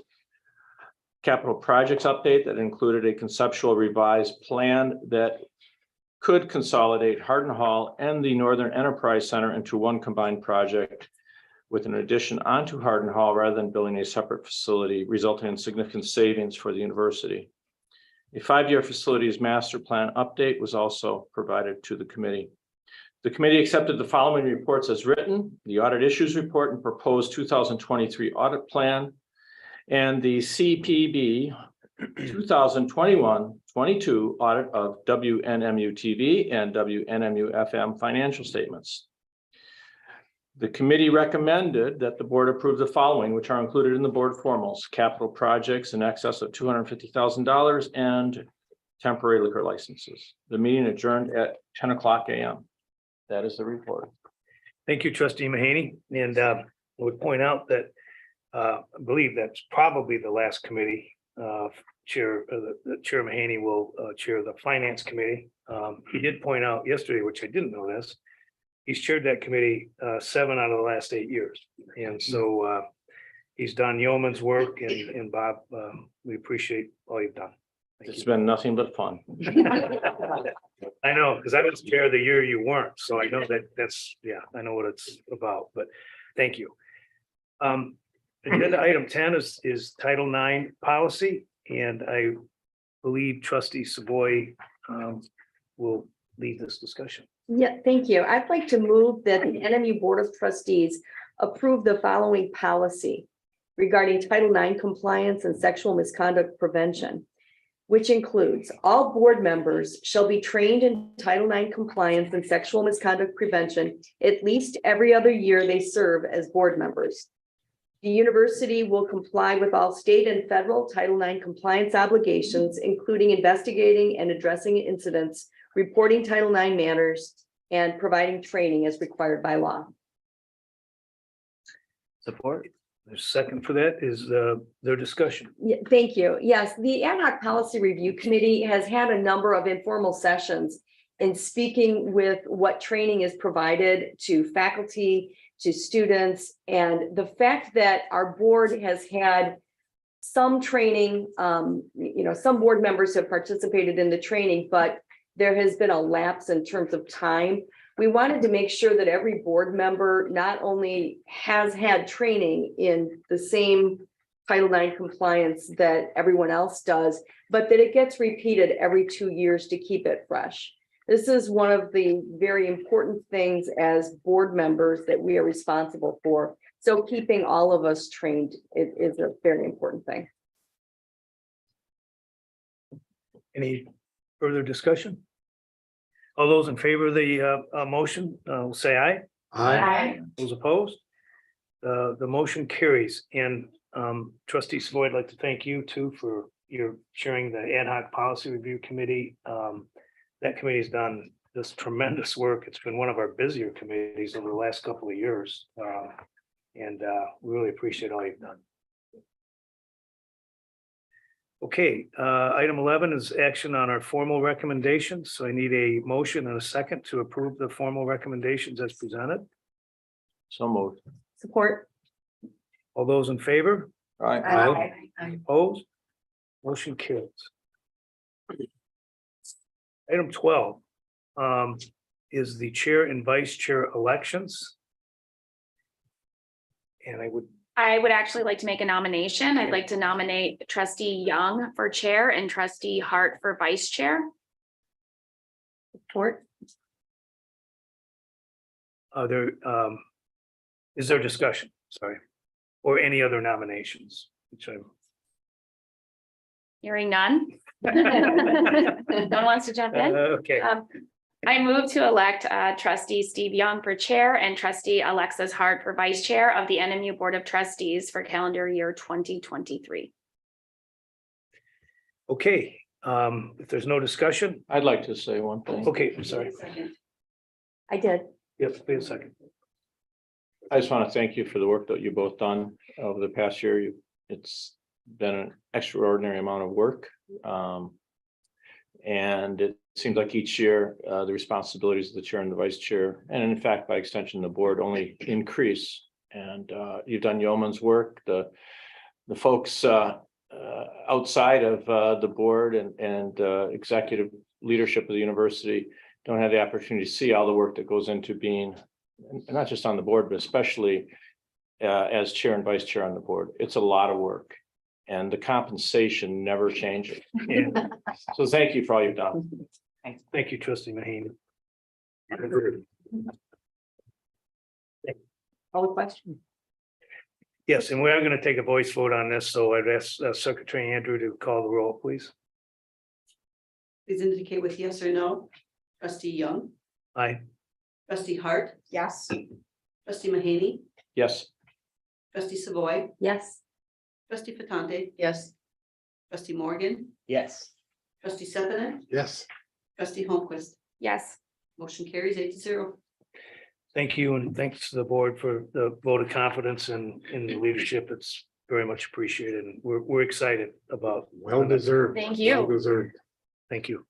capital projects update that included a conceptual revised plan that could consolidate Hardin Hall and the Northern Enterprise Center into one combined project with an addition onto Hardin Hall rather than building a separate facility, resulting in significant savings for the university. A 5-year facilities master plan update was also provided to the committee. The committee accepted the following reports as written: the audit issues report and proposed 2023 audit plan, and the CPB 2021-22 audit of WNMU TV and WNMU FM financial statements. The committee recommended that the board approve the following, which are included in the board formals: capital projects in excess of $250,000 and temporary liquor licenses. The meeting adjourned at 10 o'clock a.m. That is the report. Thank you, trustee Mahaney. And I would point out that I believe that's probably the last committee. Chair Mahaney will chair the Finance Committee. He did point out yesterday, which I didn't know this, he's chaired that committee 7 out of the last 8 years. And so he's done yeoman's work, and Bob, we appreciate all you've done. It's been nothing but fun. I know, because I was chair the year you weren't, so I know that's, yeah, I know what it's about, but thank you. Agenda item 10 is Title IX policy, and I believe trustee Savoy will lead this discussion. Yeah, thank you. I'd like to move that the NMU Board of Trustees approve the following policy regarding Title IX compliance and sexual misconduct prevention, which includes all board members shall be trained in Title IX compliance and sexual misconduct prevention at least every other year they serve as board members. The university will comply with all state and federal Title IX compliance obligations, including investigating and addressing incidents, reporting Title IX matters, and providing training as required by law. Support. There's a second for that. Is their discussion. Yeah, thank you. Yes, the Ad hoc Policy Review Committee has had a number of informal sessions in speaking with what training is provided to faculty, to students, and the fact that our board has had some training, some board members have participated in the training, but there has been a lapse in terms of time. We wanted to make sure that every board member not only has had training in the same Title IX compliance that everyone else does, but that it gets repeated every 2 years to keep it fresh. This is one of the very important things as board members that we are responsible for. So keeping all of us trained is a very important thing. Any further discussion? All those in favor of the motion, will say aye. Aye. Those opposed? The motion carries, and trustee Savoy, I'd like to thank you too for your chairing the ad hoc policy review committee. That committee has done this tremendous work. It's been one of our busier committees over the last couple of years. And we really appreciate all you've done. Okay, item 11 is action on our formal recommendations. So I need a motion and a second to approve the formal recommendations as presented. So moved. Support. All those in favor? Aye. Opposed? Motion carries. Item 12 is the chair and vice chair elections. And I would actually like to make a nomination. I'd like to nominate trustee Young for chair and trustee Hart for vice chair. Support. Is there discussion? Sorry. Or any other nominations? Which I'm Hearing none. No one wants to jump in? okay. I move to elect trustee Steve Young for chair and trustee Alexis Hart for vice chair of the NMU Board of Trustees for calendar year 2023. Okay, if there's no discussion, I'd like to say one thing. okay, I'm sorry. I did. Yes, wait a second. I just want to thank you for the work that you both done over the past year. It's been an extraordinary amount of work. And it seems like each year, the responsibilities of the chair and the vice chair, and in fact, by extension, the board only increase. And you've done yeoman's work. The folks outside of the board and executive leadership of the university don't have the opportunity to see all the work that goes into being, not just on the board, but especially as chair and vice chair on the board. It's a lot of work. And the compensation never changes. Yeah. So thank you for all you've done. Thank you, trustee Mahaney. All the question. Yes, and we are going to take a voice vote on this, so I'd ask Secretary Andrew to call the roll, please. Please indicate with yes or no. Trustee Young, Aye. trustee Hart, Yes. trustee Mahaney, Yes. trustee Savoy, Yes. trustee Fatante, Yes. trustee Morgan, Yes. trustee Sepinen, Yes. trustee Holmquist. Yes. Motion carries 8-0. Thank you, and thanks to the board for the vote of confidence in the leadership. It's very much appreciated, and we're excited about. Well deserved. Thank you. Well deserved. Thank you.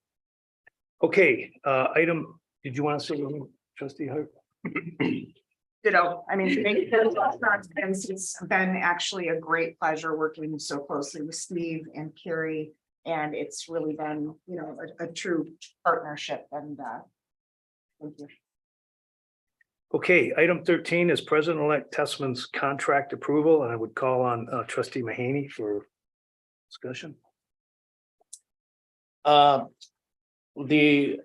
Okay, item, did you want to say anything, trustee Hart? Ditto. I mean, thank you for the transparency. It's been actually a great pleasure working so closely with Steve and Carrie. And it's really been, a true partnership and thank you. Okay, item 13 is President-elect Tessman's contract approval, and I would call on trustee Mahaney for discussion. The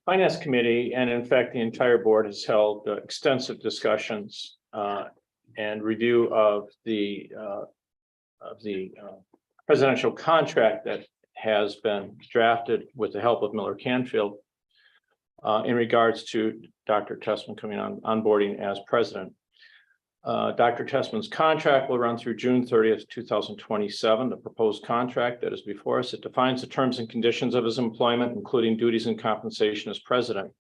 Finance Committee, and in fact, the entire board has held extensive discussions and review of the presidential contract that has been drafted with the help of Miller Canfield in regards to Dr. Tessman coming on boarding as president. Dr. Tessman's contract will run through June 30th, 2027. The proposed contract that is before us, it defines the terms and conditions of his employment, including duties and compensation as president.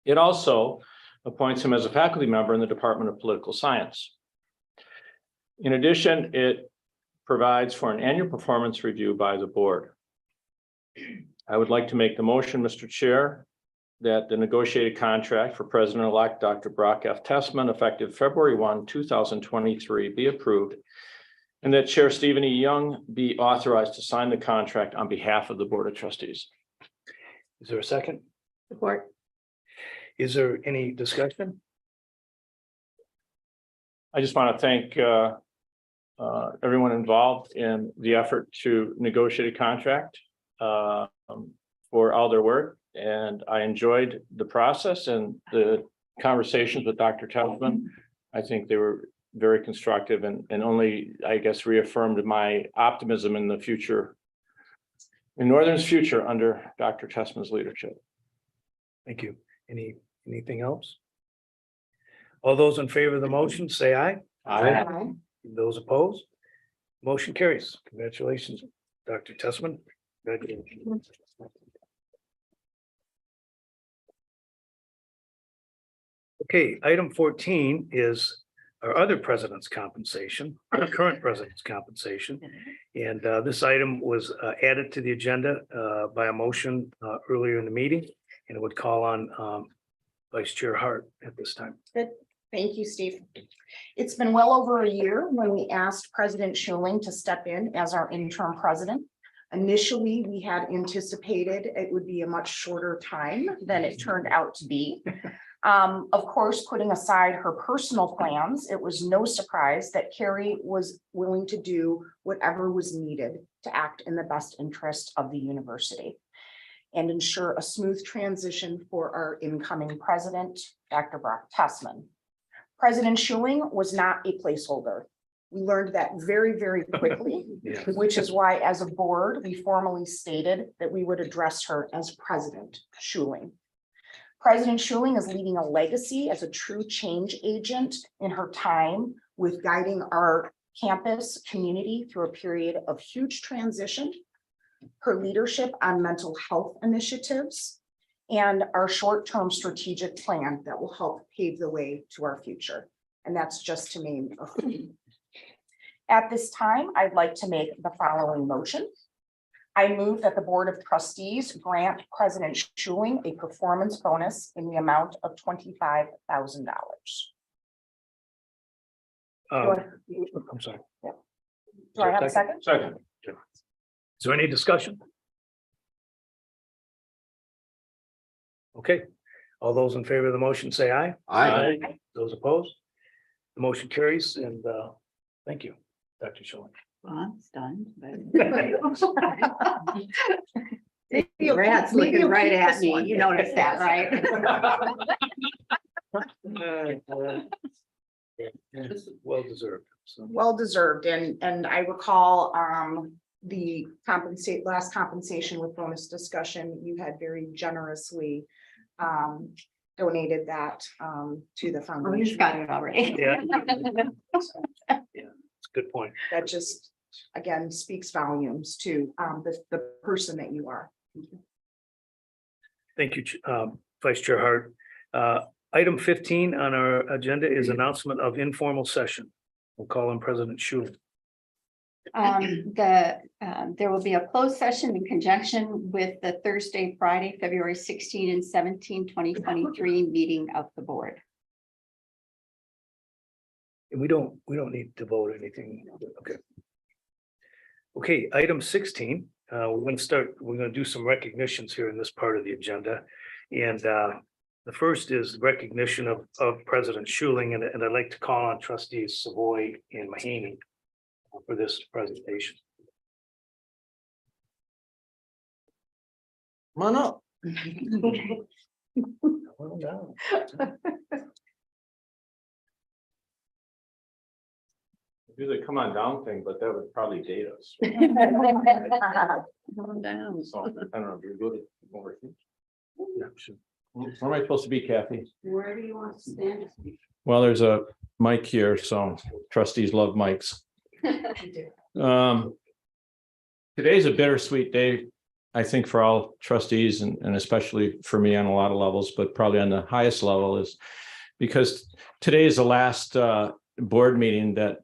It also appoints him as a faculty member in the Department of Political Science. In addition, it provides for an annual performance review by the board. I would like to make the motion, Mr. Chair, that the negotiated contract for President-elect Dr. Brock F. Tessman, effective February 1, 2023, be approved And that Chair Stephen E. Young be authorized to sign the contract on behalf of the Board of Trustees. Is there a second? Support. Is there any discussion? I just want to thank everyone involved in the effort to negotiate a contract for all their work. And I enjoyed the process and the conversations with Dr. Telsman. I think they were very constructive and only, I guess, reaffirmed my optimism in the future, in Northern's future under Dr. Tessman's leadership. Thank you. Anything else? All those in favor of the motion, say aye. Aye. Those opposed? Motion carries. Congratulations, Dr. Tessman. Congratulations. Okay, item 14 is our other president's compensation, our current president's compensation. And this item was added to the agenda by a motion earlier in the meeting, and it would call on Vice Chair Hart at this time. Good. Thank you, Steve. It's been well over a year when we asked President Schuling to step in as our interim president. Initially, we had anticipated it would be a much shorter time than it turned out to be. Of course, putting aside her personal plans, it was no surprise that Carrie was willing to do whatever was needed to act in the best interest of the university and ensure a smooth transition for our incoming president, Dr. Brock Tessman. President Schuling was not a placeholder. We learned that very, very quickly, which is why as a board, we formally stated that we would address her as President Schuling. President Schuling is leaving a legacy as a true change agent in her time with guiding our campus community through a period of huge transition, her leadership on mental health initiatives, and our short-term strategic plan that will help pave the way to our future. And that's just to name a few. At this time, I'd like to make the following motion. I move that the Board of Trustees grant President Schuling a performance bonus in the amount of $25,000. I'm sorry. Do I have a second? Second. Is there any discussion? Okay, all those in favor of the motion, say aye. Aye. Those opposed? The motion carries, and thank you, Dr. Schuling. Well, I'm stunned, but. Brad's looking right at me. You noticed that, right? Well deserved. So, Well deserved, and I recall the last compensation with bonus discussion, you had very generously donated that to the Oh, foundation. he's got it already. yeah. It's a good point. That just, again, speaks volumes to the person that you are. Thank you, Vice Chair Hart. Item 15 on our agenda is announcement of informal session. We'll call on President Schuling. There will be a closed session in conjunction with the Thursday, Friday, February 16 and 17, 2023 meeting of the board. And we don't need to vote anything. Okay. Okay, item 16. We're going to do some recognitions here in this part of the agenda. And the first is recognition of President Schuling, and I'd like to call on Trustees Savoy and Mahaney for this presentation. Come on up. Well done. Do the come on down thing, but that would probably date us. Calm down. So I don't know, if you're good at over here. Yeah, sure. Where am I supposed to be, Kathy? Wherever you want to stand. Well, there's a mic here, so trustees love mics. Today's a bittersweet day, I think, for all trustees and especially for me on a lot of levels, but probably on the highest level is because today is the last board meeting that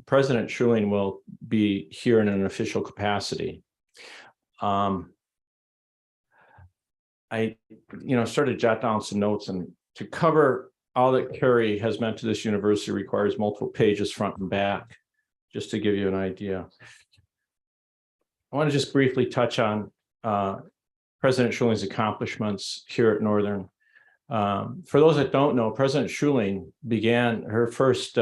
President Schuling will be here in an official capacity. I started to jot down some notes, and to cover all that Carrie has meant to this university requires multiple pages front and back. just to give you an idea. I want to just briefly touch on President Schuling's accomplishments here at Northern. For those that don't know, President Schuling began her first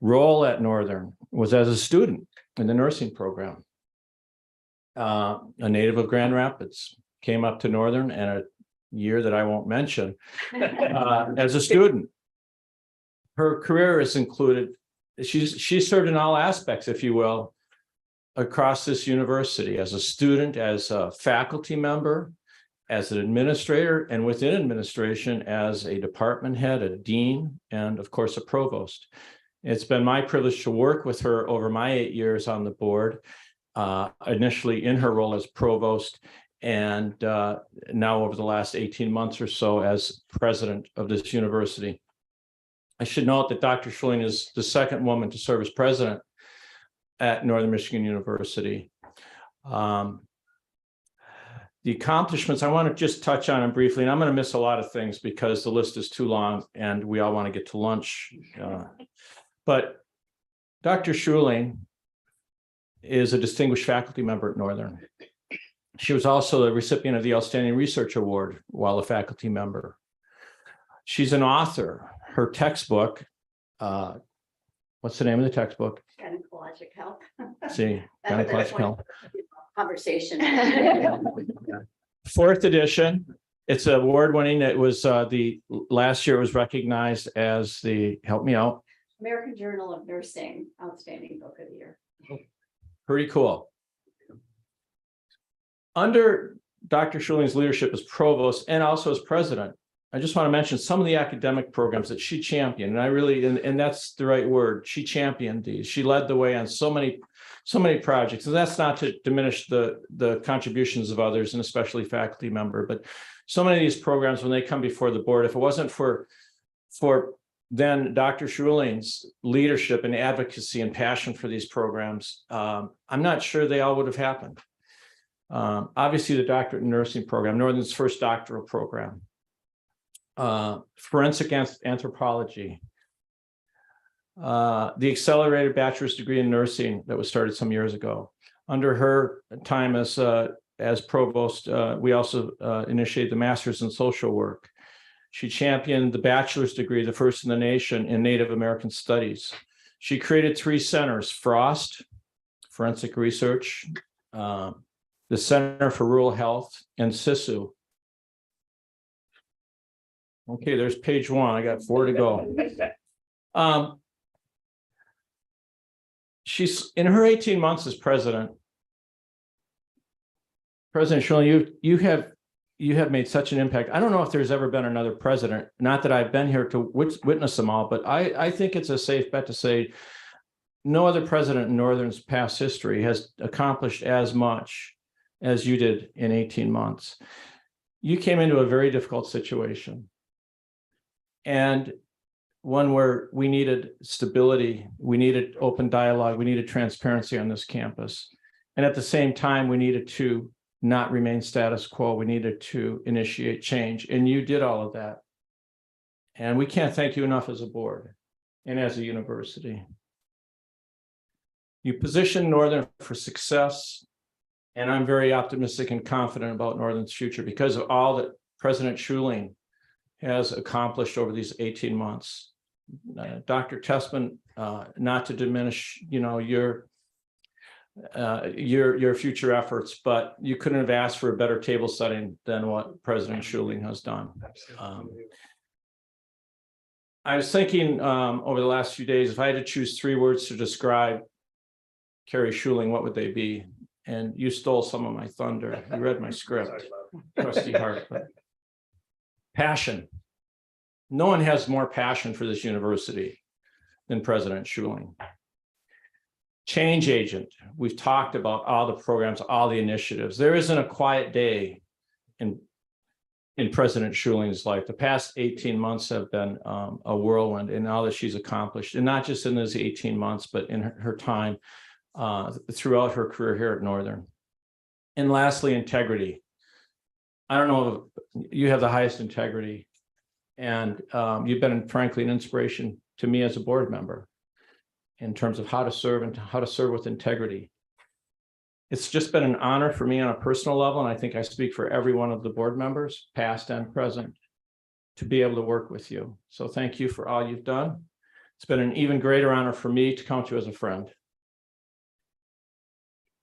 role at Northern was as a student in the nursing program. A native of Grand Rapids, came up to Northern and a year that I won't mention as a student. Her career is included, she served in all aspects, if you will, across this university as a student, as a faculty member, as an administrator, and within administration as a department head, a dean, and of course, a provost. It's been my privilege to work with her over my 8 years on the board, initially in her role as provost, and now over the last 18 months or so as president of this university. I should note that Dr. Schuling is the second woman to serve as president at Northern Michigan University. The accomplishments, I want to just touch on them briefly, and I'm going to miss a lot of things because the list is too long and we all want to get to lunch. But Dr. Schuling is a distinguished faculty member at Northern. She was also the recipient of the Outstanding Research Award while a faculty member. She's an author. Her textbook, what's the name of the textbook? Gynecologic health. See, gynecologic health. Conversation. 4th edition. It's award-winning. It was the last year it was recognized as the, help me out. American Journal of Nursing, outstanding book of the year. Pretty cool. Under Dr. Schuling's leadership as provost and also as president, I just want to mention some of the academic programs that she championed. And I really, and that's the right word, she championed these. She led the way on so many projects. And that's not to diminish the contributions of others, and especially faculty member, but so many of these programs, when they come before the board, if it wasn't for then Dr. Schuling's leadership and advocacy and passion for these programs, I'm not sure they all would have happened. Obviously, the doctorate in nursing program, Northern's first doctoral program, forensic anthropology, the accelerated bachelor's degree in nursing that was started some years ago. Under her time as provost, we also initiated the master's in social work. She championed the bachelor's degree, the first in the nation, in Native American Studies. She created 3 centers: FROST, Forensic Research, the Center for Rural Health, and SISU. Okay, there's page 1. I got 4 to go. She's in her 18 months as president. President Schuling, you have made such an impact. I don't know if there's ever been another president, not that I've been here to witness them all, but I think it's a safe bet to say no other president in Northern's past history has accomplished as much as you did in 18 months. You came into a very difficult situation, and one where we needed stability, we needed open dialogue, we needed transparency on this campus. And at the same time, we needed to not remain status quo. We needed to initiate change. And you did all of that. And we can't thank you enough as a board and as a university. You positioned Northern for success. And I'm very optimistic and confident about Northern's future because of all that President Schuling has accomplished over these 18 months. Dr. Tessman, not to diminish, your future efforts, but you couldn't have asked for a better table setting than what President Schuling has done. I was thinking over the last few days, if I had to choose 3 words to describe Carrie Schuling, what would they be? And you stole some of my thunder. You read my script, Trustee Hart. But passion. No one has more passion for this university than President Schuling. Change agent. We've talked about all the programs, all the initiatives. There isn't a quiet day in President Schuling's life. The past 18 months have been a whirlwind in all that she's accomplished, and not just in those 18 months, but in her time throughout her career here at Northern. And lastly, integrity. I don't know if you have the highest integrity, and you've been, frankly, an inspiration to me as a board member. in terms of how to serve and how to serve with integrity. It's just been an honor for me on a personal level, and I think I speak for every one of the board members, past and present, to be able to work with you. So thank you for all you've done. It's been an even greater honor for me to count you as a friend.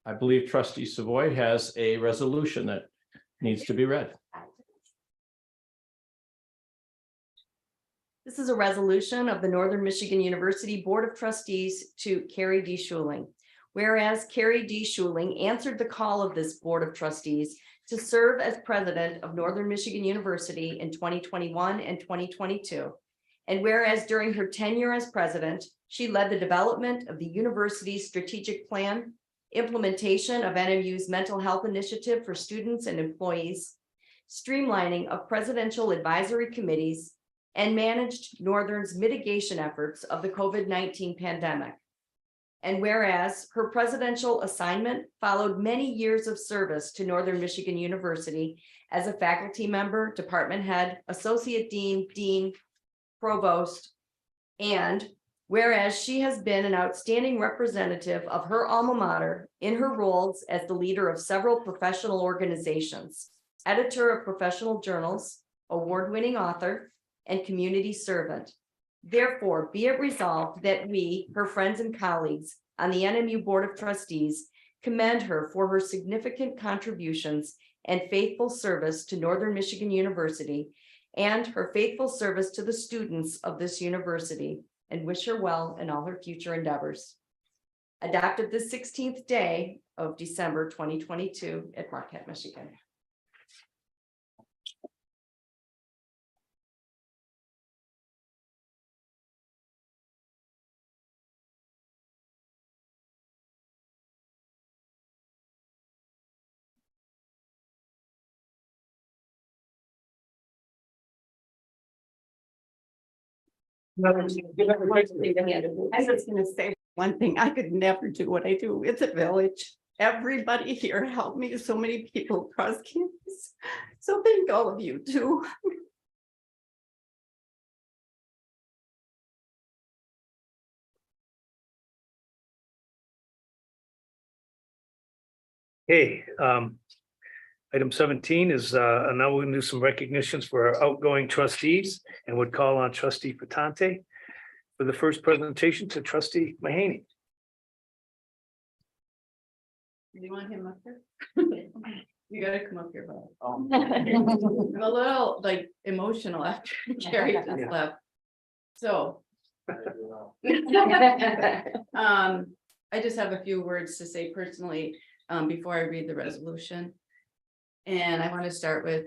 I believe Trustee Savoy has a resolution that needs to be read. This is a resolution of the Northern Michigan University Board of Trustees to Carrie D. Schuling. Whereas Carrie D. Schuling answered the call of this Board of Trustees to serve as president of Northern Michigan University in 2021 and 2022. And whereas during her tenure as president, she led the development of the university's strategic plan, implementation of NMU's mental health initiative for students and employees, streamlining of presidential advisory committees, and managed Northern's mitigation efforts of the COVID-19 pandemic. And whereas her presidential assignment followed many years of service to Northern Michigan University as a faculty member, department head, associate dean, provost, and whereas she has been an outstanding representative of her alma mater in her roles as the leader of several professional organizations, editor of professional journals, award-winning author, and community servant. Therefore, be it resolved that we, her friends and colleagues on the NMU Board of Trustees, commend her for her significant contributions and faithful service to Northern Michigan University and her faithful service to the students of this university, and wish her well in all her future endeavors. Adopted the 16th day of December 2022 at Marquette, Michigan. I was just gonna say one thing, I could never do what I do. It's a village. Everybody here helped me, so many people across campus. So thank all of you too. Okay, item 17 is, now we're gonna do some recognitions for our outgoing trustees and would call on trustee Patante for the first presentation to trustee Mahaney. Do you want him up here? You gotta come up here, Bob. I'm a little like emotional after Carrie just Yeah. left. So. I just have a few words to say personally, before I read the resolution. And I want to start with,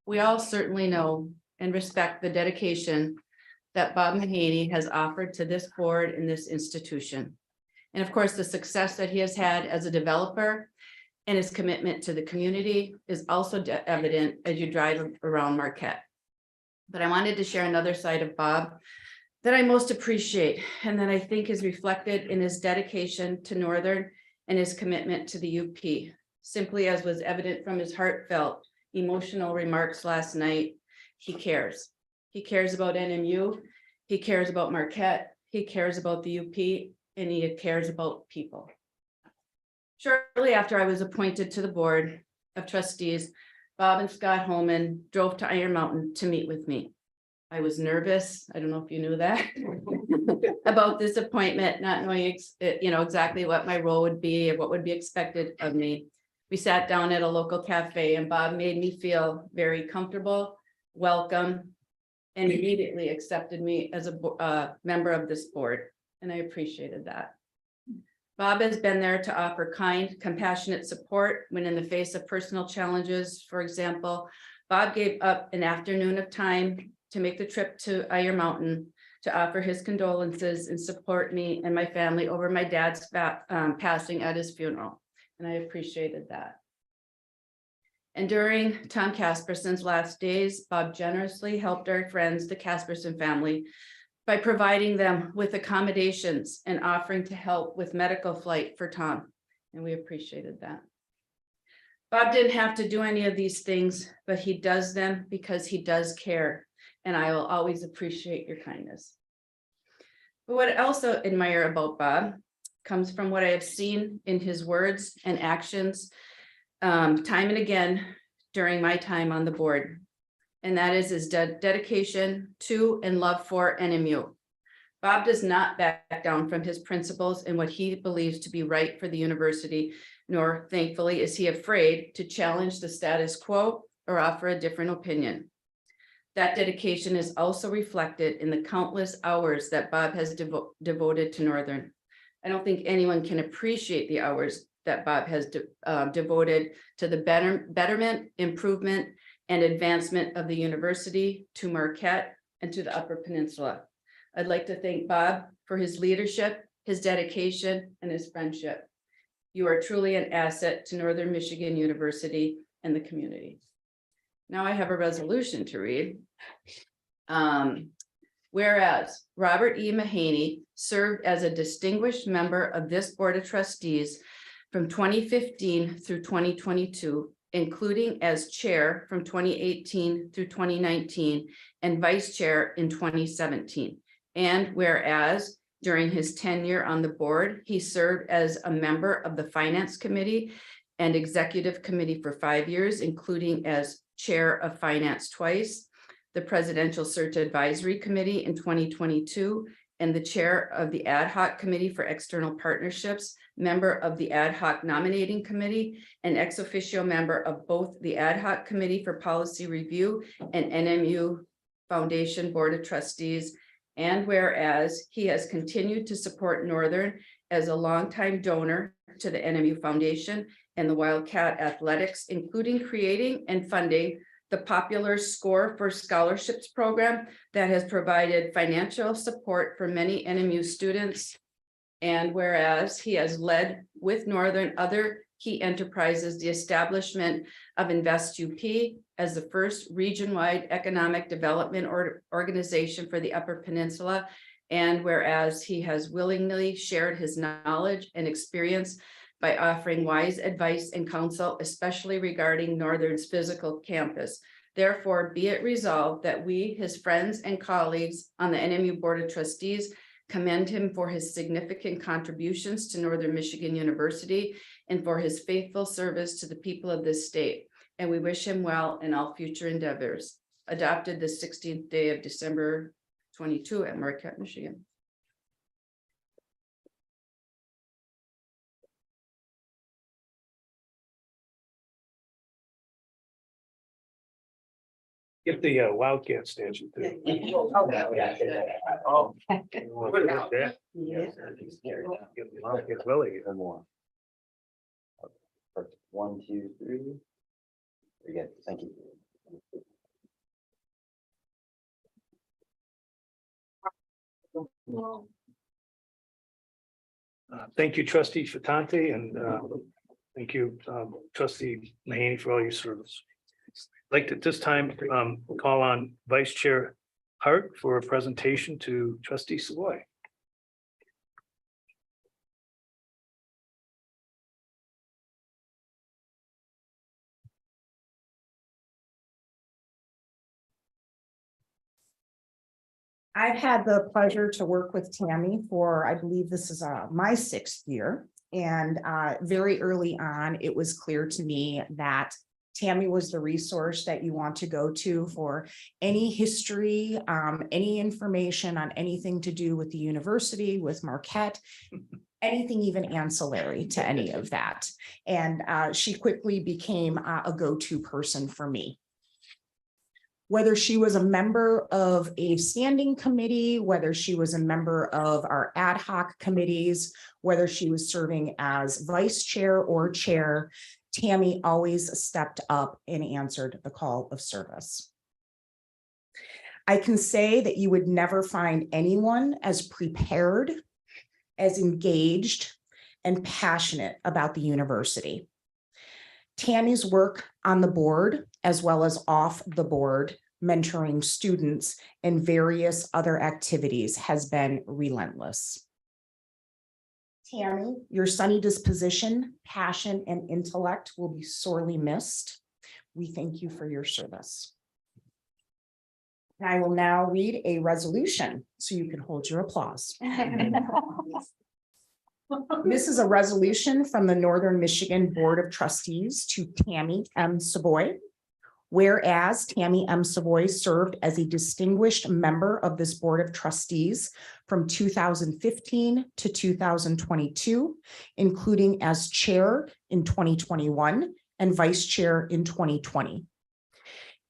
we all certainly know and respect the dedication that Bob Mahaney has offered to this board and this institution. And of course, the success that he has had as a developer and his commitment to the community is also evident as you drive around Marquette. But I wanted to share another side of Bob that I most appreciate and that I think is reflected in his dedication to Northern and his commitment to the UP. Simply as was evident from his heartfelt, emotional remarks last night, he cares. He cares about NMU, he cares about Marquette, he cares about the UP, and he cares about people. Shortly after I was appointed to the Board of Trustees, Bob and Scott Holman drove to Iron Mountain to meet with me. I was nervous, I don't know if you knew that, about this appointment, not knowing exactly what my role would be or what would be expected of me. We sat down at a local cafe and Bob made me feel very comfortable, welcome, and immediately accepted me as a member of this board. And I appreciated that. Bob has been there to offer kind, compassionate support when in the face of personal challenges. For example, Bob gave up an afternoon of time to make the trip to Iron Mountain to offer his condolences and support me and my family over my dad's passing at his funeral. And I appreciated that. And during Tom Casperson's last days, Bob generously helped our friends, the Casperson family, by providing them with accommodations and offering to help with medical flight for Tom. And we appreciated that. Bob didn't have to do any of these things, but he does them because he does care. And I will always appreciate your kindness. But what I also admire about Bob comes from what I have seen in his words and actions time and again during my time on the board. And that is his dedication to and love for NMU. Bob does not back down from his principles and what he believes to be right for the university, nor thankfully is he afraid to challenge the status quo or offer a different opinion. That dedication is also reflected in the countless hours that Bob has devoted to Northern. I don't think anyone can appreciate the hours that Bob has devoted to the betterment, improvement, and advancement of the university, to Marquette, and to the Upper Peninsula. I'd like to thank Bob for his leadership, his dedication, and his friendship. You are truly an asset to Northern Michigan University and the community. Now I have a resolution to read. Whereas Robert E. Mahaney served as a distinguished member of this Board of Trustees from 2015 through 2022, including as chair from 2018 through 2019 and vice chair in 2017. And whereas during his tenure on the board, he served as a member of the Finance Committee and Executive Committee for 5 years, including as chair of Finance twice, the Presidential Search Advisory Committee in 2022, and the chair of the Ad Hoc Committee for External Partnerships, member of the Ad Hoc Nominating Committee, and ex officio member of both the Ad Hoc Committee for Policy Review and NMU Foundation Board of Trustees. And whereas he has continued to support Northern as a longtime donor to the NMU Foundation and the Wildcat Athletics, including creating and funding the popular Score for Scholarships program that has provided financial support for many NMU students. And whereas he has led with Northern other key enterprises, the establishment of Invest UP as the first region-wide economic development organization for the Upper Peninsula. And whereas he has willingly shared his knowledge and experience by offering wise advice and counsel, especially regarding Northern's physical campus. Therefore, be it resolved that we, his friends and colleagues on the NMU Board of Trustees, commend him for his significant contributions to Northern Michigan University and for his faithful service to the people of this state. And we wish him well in all future endeavors. Adopted the 16th day of December 22 at Marquette, Michigan. Get the Wildcat statue too. Oh. Get Willie and more. 1, 2, 3. Very good. Thank you. Thank you, trustee Fatante, and thank you, trustee Mahaney, for all your service. I'd like to at this time call on Vice Chair Hart for a presentation to trustee Savoy. I've had the pleasure to work with Tammy for, I believe this is my 6th year. And very early on, it was clear to me that Tammy was the resource that you want to go to for any history, any information on anything to do with the university, with Marquette, anything even ancillary to any of that. And she quickly became a go-to person for me. Whether she was a member of a standing committee, whether she was a member of our ad hoc committees, whether she was serving as vice chair or chair, Tammy always stepped up and answered the call of service. I can say that you would never find anyone as prepared, as engaged, and passionate about the university. Tammy's work on the board, as well as off the board, mentoring students and various other activities, has been relentless. Tammy, your sunny disposition, passion, and intellect will be sorely missed. We thank you for your service. And I will now read a resolution, so you can hold your applause. This is a resolution from the Northern Michigan Board of Trustees to Tammy M. Savoy. Whereas Tammy M. Savoy served as a distinguished member of this Board of Trustees from 2015 to 2022, including as chair in 2021 and vice chair in 2020.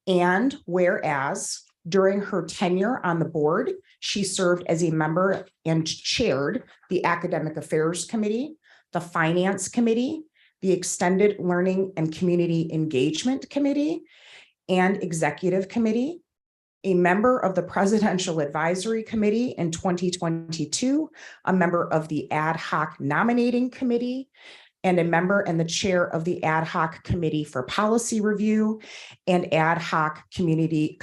And whereas during her tenure on the board, she served as a member and chaired the Academic Affairs Committee, the Finance Committee, the Extended Learning and Community Engagement Committee, and Executive Committee, a member of the Presidential Advisory Committee in 2022, a member of the Ad Hoc Nominating Committee, and a member and the chair of the Ad Hoc Committee for Policy Review and Ad Hoc Committee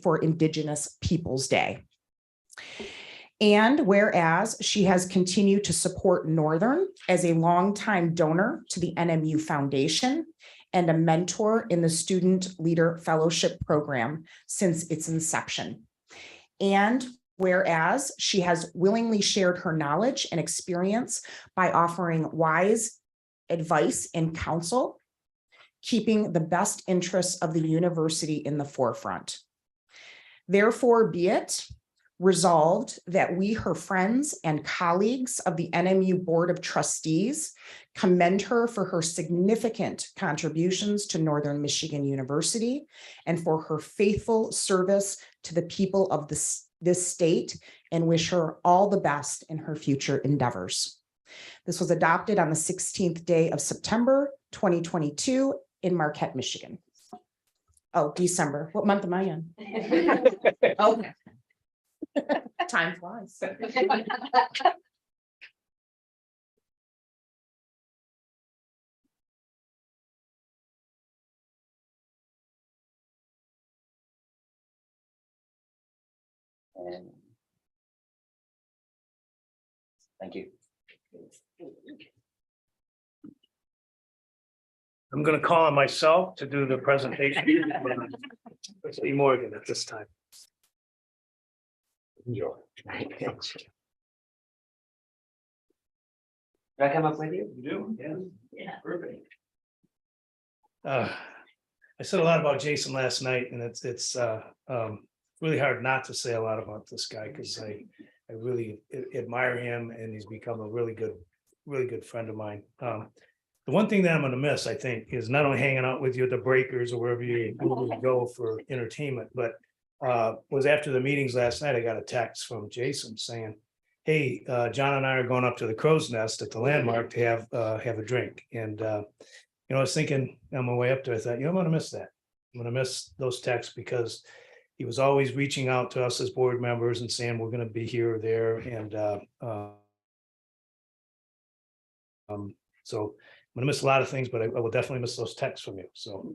for Indigenous Peoples Day. And whereas she has continued to support Northern as a longtime donor to the NMU Foundation and a mentor in the Student Leader Fellowship Program since its inception. And whereas she has willingly shared her knowledge and experience by offering wise advice and counsel, keeping the best interests of the university in the forefront. Therefore, be it resolved that we, her friends and colleagues of the NMU Board of Trustees, commend her for her significant contributions to Northern Michigan University and for her faithful service to the people of this state, and wish her all the best in her future endeavors. This was adopted on the 16th day of September, 2022 in Marquette, Michigan. Oh, December. What month am I in? Okay. Time flies. Thank you. I'm gonna call on myself to do the presentation. Let's see Morgan at this time. Enjoy. Did I come up with you? You do, yeah. Yeah. Perfect. I said a lot about Jason last night, and it's really hard not to say a lot about this guy, because I really admire him, and he's become a really good friend of mine. The one thing that I'm gonna miss, I think, is not only hanging out with you at the Breakers or wherever you go for entertainment, but was after the meetings last night, I got a text from Jason saying, hey, John and I are going up to the Crow's Nest at the Landmark to have a drink. And I was thinking on my way up there, I thought, I'm gonna miss that. I'm gonna miss those texts, because he was always reaching out to us as board members and saying, we're gonna be here or there. And so I'm gonna miss a lot of things, but I will definitely miss those texts from you. So,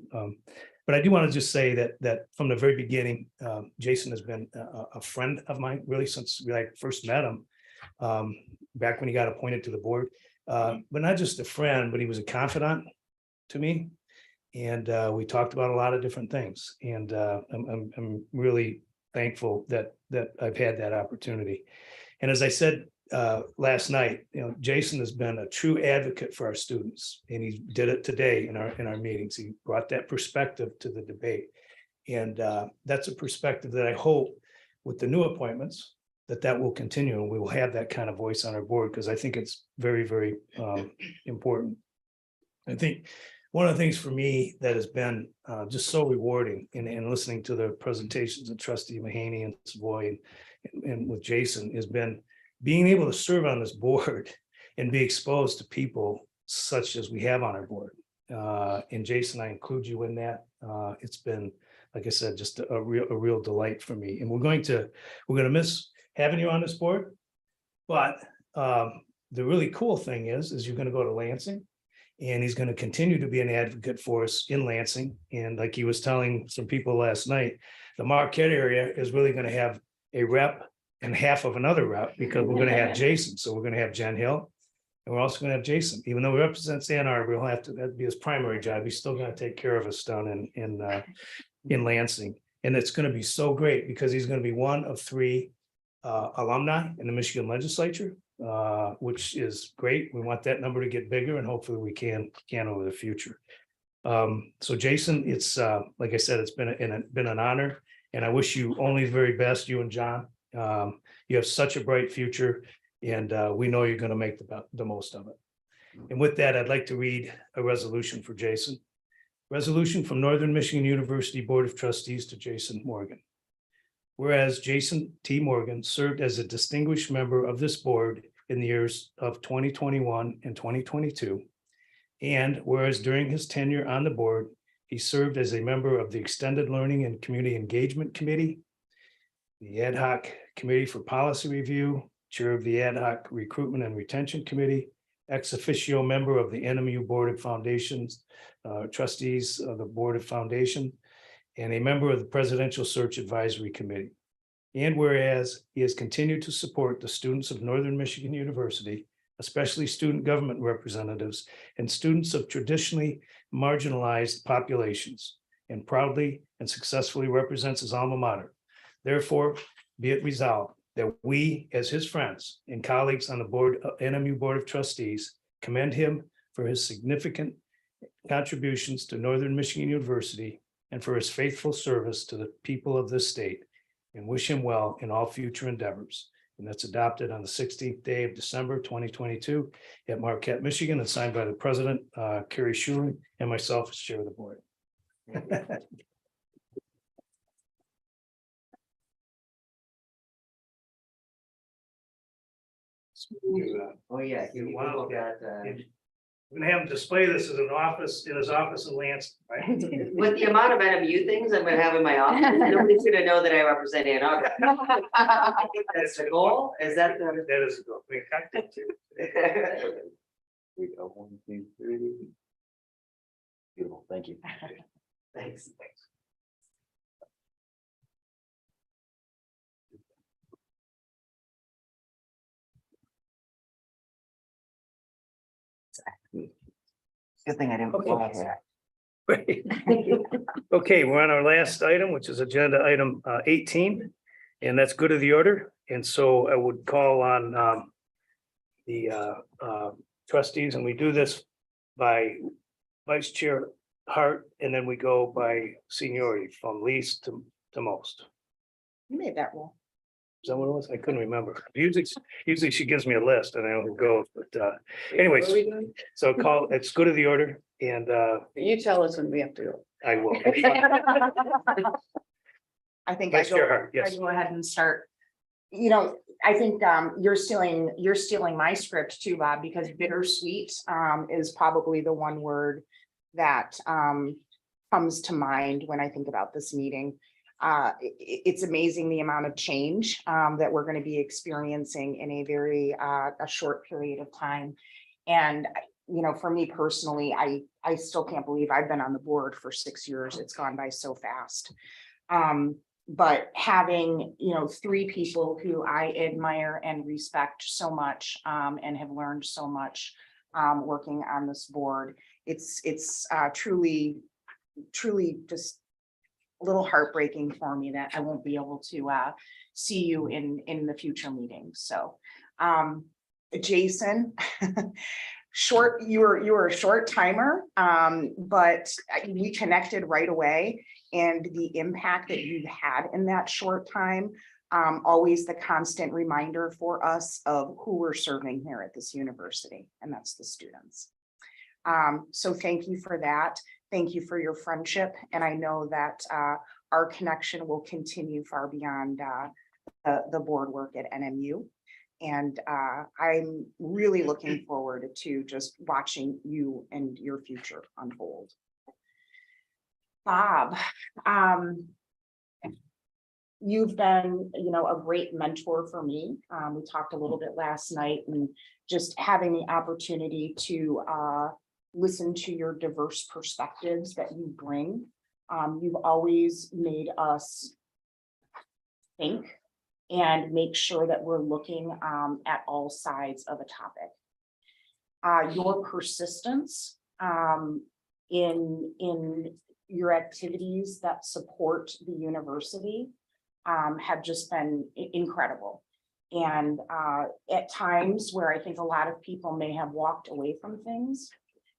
but I do want to just say that from the very beginning, Jason has been a friend of mine, really, since I first met him, back when he got appointed to the board. But not just a friend, but he was a confidant to me. And we talked about a lot of different things. And I'm really thankful that I've had that opportunity. And as I said last night, Jason has been a true advocate for our students, and he did it today in our meetings. He brought that perspective to the debate, and that's a perspective that I hope with the new appointments that will continue, and we will have that kind of voice on our board, because I think it's very, very important. I think one of the things for me that has been just so rewarding in listening to the presentations of Trustee Mahaney and Savoy and with Jason has been being able to serve on this board and be exposed to people such as we have on our board. And Jason, I include you in that. It's been, like I said, just a real delight for me. And we're going to miss having you on this board. But the really cool thing is you're going to go to Lansing, and he's going to continue to be an advocate for us in Lansing. And like he was telling some people last night, the Marquette area is really going to have a rep and half of another rep, because we're going to have Jason. So we're going to have Jen Hill, and we're also going to have Jason. Even though he represents Ann Arbor, he'll have to, that'd be his primary job. He's still going to take care of us down in Lansing. And it's going to be so great because he's going to be one of 3 alumni in the Michigan legislature, which is great. We want that number to get bigger and hopefully we can over the future. So Jason, it's like I said, it's been an honor, and I wish you only the very best, you and John. You have such a bright future, and we know you're going to make the most of it. And with that, I'd like to read a resolution for Jason. Resolution from Northern Michigan University Board of Trustees to Jason Morgan. Whereas Jason T. Morgan served as a distinguished member of this board in the years of 2021 and 2022. And whereas during his tenure on the board, he served as a member of the Extended Learning and Community Engagement Committee, the Ad Hoc Committee for Policy Review, Chair of the Ad Hoc Recruitment and Retention Committee, ex officio member of the NMU Board of Foundations, Trustees of the Board of Foundation, and a member of the Presidential Search Advisory Committee. And whereas he has continued to support the students of Northern Michigan University, especially student government representatives and students of traditionally marginalized populations, and proudly and successfully represents his alma mater. Therefore, be it resolved that we, as his friends and colleagues on the board, NMU Board of Trustees, commend him for his significant contributions to Northern Michigan University and for his faithful service to the people of this state, and wish him well in all future endeavors. And that's adopted on the 16th day of December 2022 at Marquette, Michigan, and signed by the president, Carrie Schuling, and myself as chair of the board. Oh, yeah. Wow. We're gonna have him display this as an office, in his office in Lansing, right? With the amount of NMU things I'm gonna have in my office, nobody's gonna know that I represent Ann Arbor. That's the goal, is that the? That is a goal. We got that too. We go 1, 2, 3. Beautiful, thank you. Thanks. Good thing I didn't. Great. Okay, we're on our last item, which is agenda item 18, and that's good of the order. And so I would call on the trustees, and we do this by Vice Chair Hart, and then we go by seniority from least to most. You made that rule. Is that what it was? I couldn't remember. Usually she gives me a list and I don't go, but anyways, so it's good of the order, and You tell us when we have to go. I will. I think Vice Chair Hart, I yes. go ahead and start. You know, I think you're stealing my script too, Bob, because bittersweet is probably the one word that comes to mind when I think about this meeting. It's amazing the amount of change that we're going to be experiencing in a very a short period of time. And you know, for me personally, I still can't believe I've been on the board for 6 years. It's gone by so fast. But having, you know, 3 people who I admire and respect so much and have learned so much working on this board, it's truly just a little heartbreaking for me that I won't be able to see you in the future meetings. So Jason, you were a short timer, but we connected right away, and the impact that you've had in that short time, always the constant reminder for us of who we're serving here at this university, and that's the students. So thank you for that. Thank you for your friendship. And I know that our connection will continue far beyond the board work at NMU. And I'm really looking forward to just watching you and your future unfold. Bob, you've been, you know, a great mentor for me. We talked a little bit last night, and just having the opportunity to listen to your diverse perspectives that you bring. You've always made us think and make sure that we're looking at all sides of a topic. Your persistence in your activities that support the university have just been incredible. And at times where I think a lot of people may have walked away from things,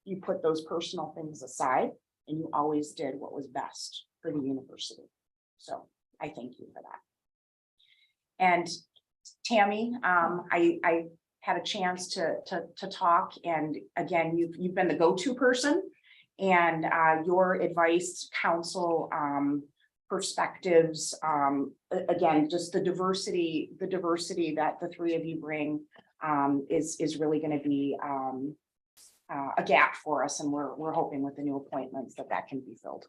you put those personal things aside and you always did what was best for the university. So I thank you for that. And Tammy, I had a chance to talk, and again, you've been the go-to person, and your advice, counsel, perspectives, again, just the diversity that the three of you bring is really going to be a gap for us, and we're hoping with the new appointments that can be filled.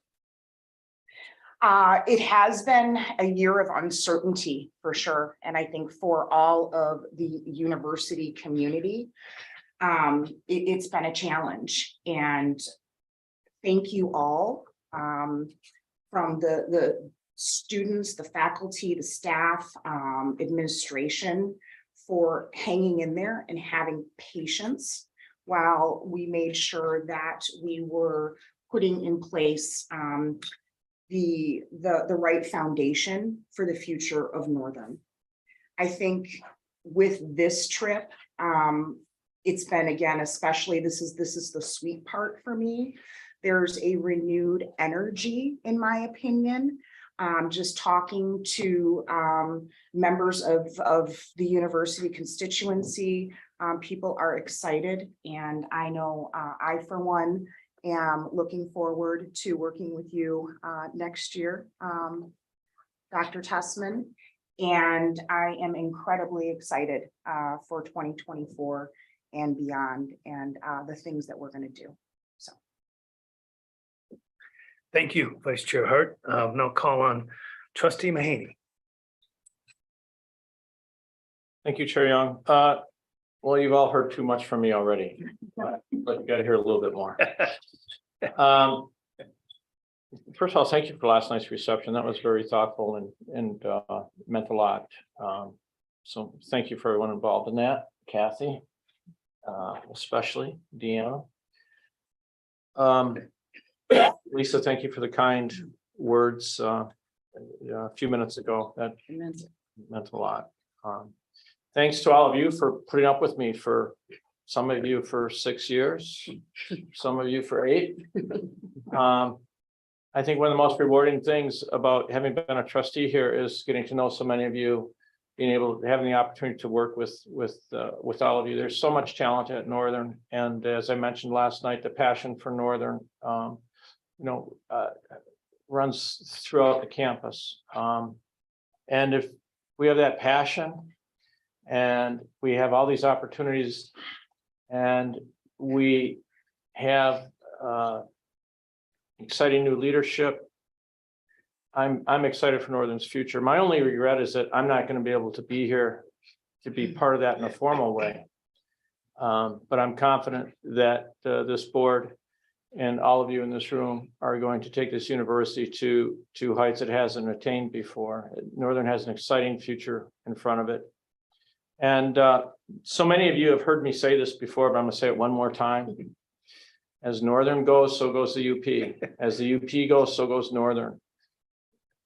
It has been a year of uncertainty for sure, and I think for all of the university community, it's been a challenge. And thank you all, from the students, the faculty, the staff, administration, for hanging in there and having patience while we made sure that we were putting in place the right foundation for the future of Northern. I think with this trip, it's been, again, especially this is the sweet part for me. There's a renewed energy, in my opinion. Just talking to members of the university constituency, people are excited, and I know I, for one, am looking forward to working with you next year, Dr. Tessman, and I am incredibly excited for 2024 and beyond, and the things that we're going to do. So, Thank you, Vice Chair Hart. Now call on Trustee Mahaney. Thank you, Chair Young. Well, you've all heard too much from me already, but you got to hear a little bit more. First of all, thank you for last night's reception. That was very thoughtful and meant a lot. So thank you for everyone involved in that. Kathy, especially Deanna. Lisa, thank you for the kind words a few minutes ago. That meant a lot. Thanks to all of you for putting up with me, for some of you for 6 years, some of you for 8. I think one of the most rewarding things about having been a trustee here is getting to know so many of you, being able to having the opportunity to work with all of you. There's so much talent at Northern, and as I mentioned last night, the passion for Northern, runs throughout the campus. And if we have that passion, and we have all these opportunities, and we have exciting new leadership, I'm excited for Northern's future. My only regret is that I'm not going to be able to be here to be part of that in a formal way. But I'm confident that this board and all of you in this room are going to take this university to heights it hasn't attained before. Northern has an exciting future in front of it. And so many of you have heard me say this before, but I'm going to say it one more time. As Northern goes, so goes the UP. As the UP goes, so goes Northern.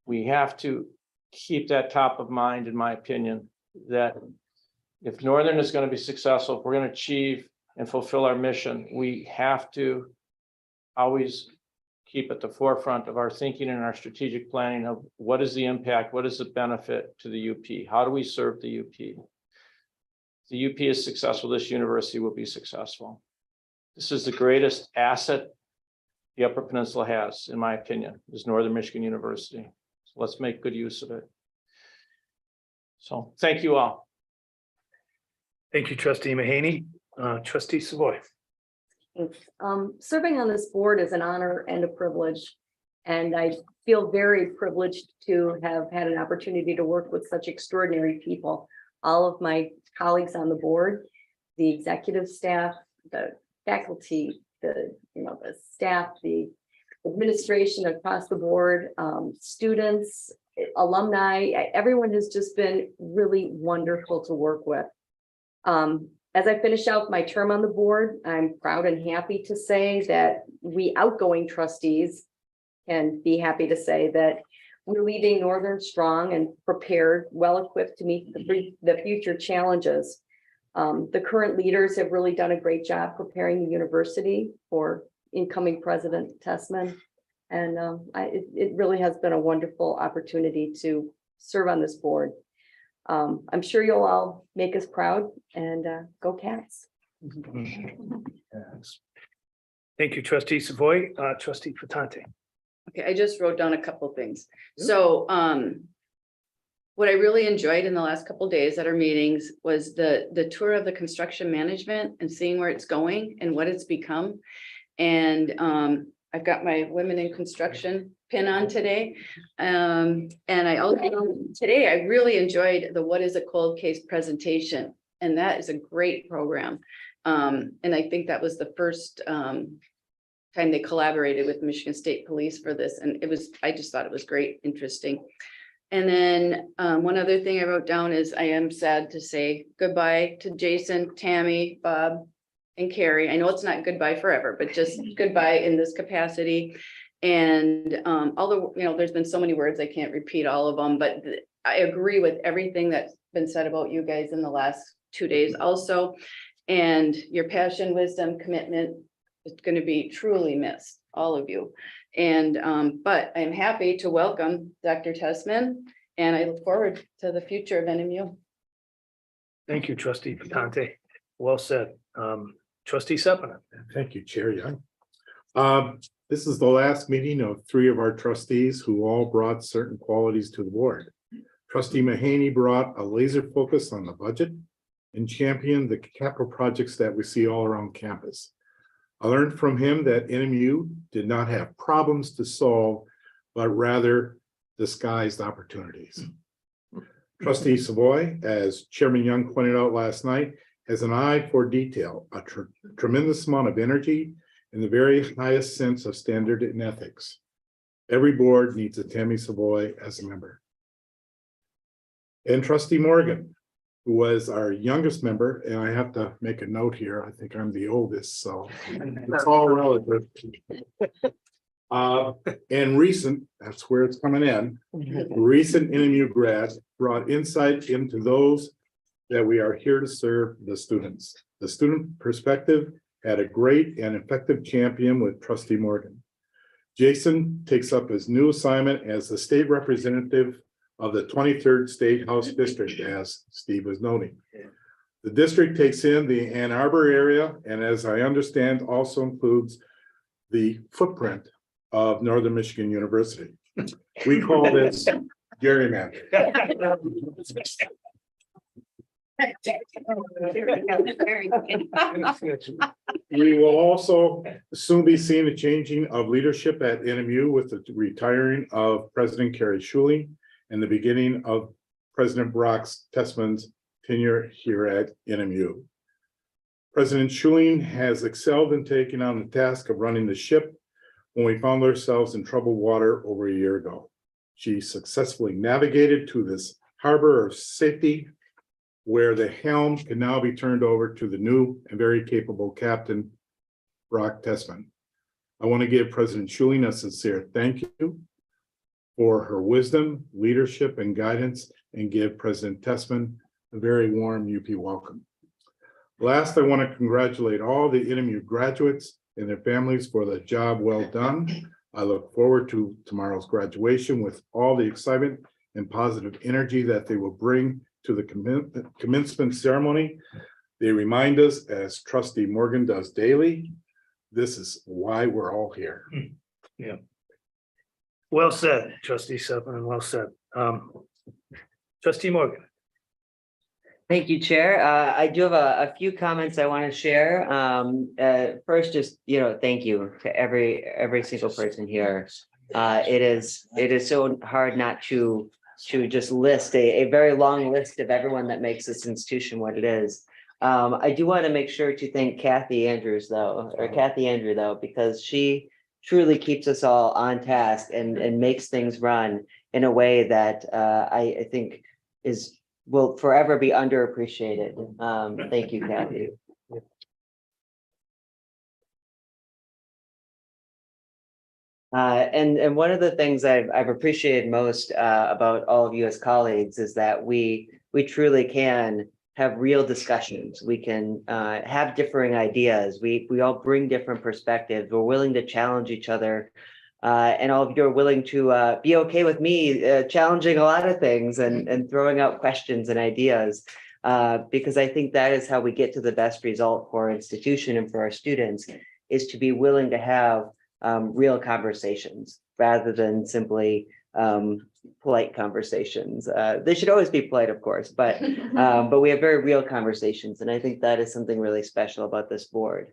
We have to keep that top of mind, in my opinion, that if Northern is going to be successful, if we're going to achieve and fulfill our mission, we have to always keep at the forefront of our thinking and our strategic planning of what is the impact, what is the benefit to the UP, how do we serve the UP? If the UP is successful, this university will be successful. This is the greatest asset the Upper Peninsula has, in my opinion, is Northern Michigan University. So let's make good use of it. So thank you all. Thank you, Trustee Mahaney. Trustee Savoy. Serving on this board is an honor and a privilege, and I feel very privileged to have had an opportunity to work with such extraordinary people. All of my colleagues on the board, the executive staff, the faculty, the staff, the administration across the board, students, alumni, everyone has just been really wonderful to work with. As I finish out my term on the board, I'm proud and happy to say that we outgoing trustees can be happy to say that we're leaving Northern strong and prepared, well-equipped to meet the future challenges. The current leaders have really done a great job preparing the university for incoming President Tessman. And it really has been a wonderful opportunity to serve on this board. I'm sure you'll all make us proud and go Cats. Thank you, trustee Savoy, trustee Fatante. Okay, I just wrote down a couple things. So, what I really enjoyed in the last couple days at our meetings was the tour of the construction management and seeing where it's going and what it's become. And I've got my women in construction pin on today. And I also, today, I really enjoyed the what is a cold case presentation. And that is a great program. And I think that was the first time they collaborated with Michigan State Police for this. And I just thought it was great, interesting. And then one other thing I wrote down is I am sad to say goodbye to Jason, Tammy, Bob, and Carrie. I know it's not goodbye forever, but just goodbye in this capacity. And although, there's been so many words, I can't repeat all of them, but I agree with everything that's been said about you guys in the last 2 days also. And your passion, wisdom, commitment is going to be truly missed, all of you. And but I'm happy to welcome Dr. Tessman, and I look forward to the future of NMU. Thank you, trustee Fatante. Well said. Trustee Sepinen. Thank you, Chair Young. This is the last meeting of 3 of our trustees who all brought certain qualities to the board. Trustee Mahaney brought a laser focus on the budget and championed the capital projects that we see all around campus. I learned from him that NMU did not have problems to solve, but rather disguised opportunities. Trustee Savoy, as Chairman Young pointed out last night, has an eye for detail, a tremendous amount of energy, and the very highest sense of standard and ethics. Every board needs a Tammy Savoy as a member. And Trustee Morgan, who was our youngest member, and I have to make a note here, I think I'm the oldest, so it's all relative. And recent, that's where it's coming in, recent NMU grads brought insight into those that we are here to serve the students. The student perspective had a great and effective champion with Trustee Morgan. Jason takes up his new assignment as the state representative of the 23rd State House District, as Steve was noting. The district takes in the Ann Arbor area, and as I understand, also includes the footprint of Northern Michigan University. We call this gerrymandering. We will also soon be seeing a changing of leadership at NMU with the retiring of President Carrie Schuling and the beginning of President Brock Tessman's tenure here at NMU. President Schuling has excelled in taking on the task of running the ship when we found ourselves in troubled water over a year ago. She successfully navigated to this harbor of safety where the helm can now be turned over to the new and very capable Captain Brock Tessman. I want to give President Schuling a sincere thank you for her wisdom, leadership, and guidance, and give President Tessman a very warm UP welcome. Last, I want to congratulate all the NMU graduates and their families for the job well done. I look forward to tomorrow's graduation with all the excitement and positive energy that they will bring to the commencement ceremony. They remind us, as Trustee Morgan does daily, this is why we're all here. Yeah. Well said, trustee Sepinen, well said. Trustee Morgan. Thank you, Chair. I do have a few comments I want to share. First, just, thank you to every single person here. It is so hard not to just list a very long list of everyone that makes this institution what it is. I do want to make sure to thank Kathy Andrew, though, because she truly keeps us all on task and makes things run in a way that I think will forever be underappreciated. Thank you, Kathy. And one of the things I've appreciated most about all of you as colleagues is that we truly can have real discussions. We can have differing ideas. We all bring different perspectives. We're willing to challenge each other. And all of you are willing to be okay with me challenging a lot of things and throwing out questions and ideas. Because I think that is how we get to the best result for our institution and for our students, is to be willing to have real conversations rather than simply polite conversations. They should always be polite, of course, but we have very real conversations, and I think that is something really special about this board.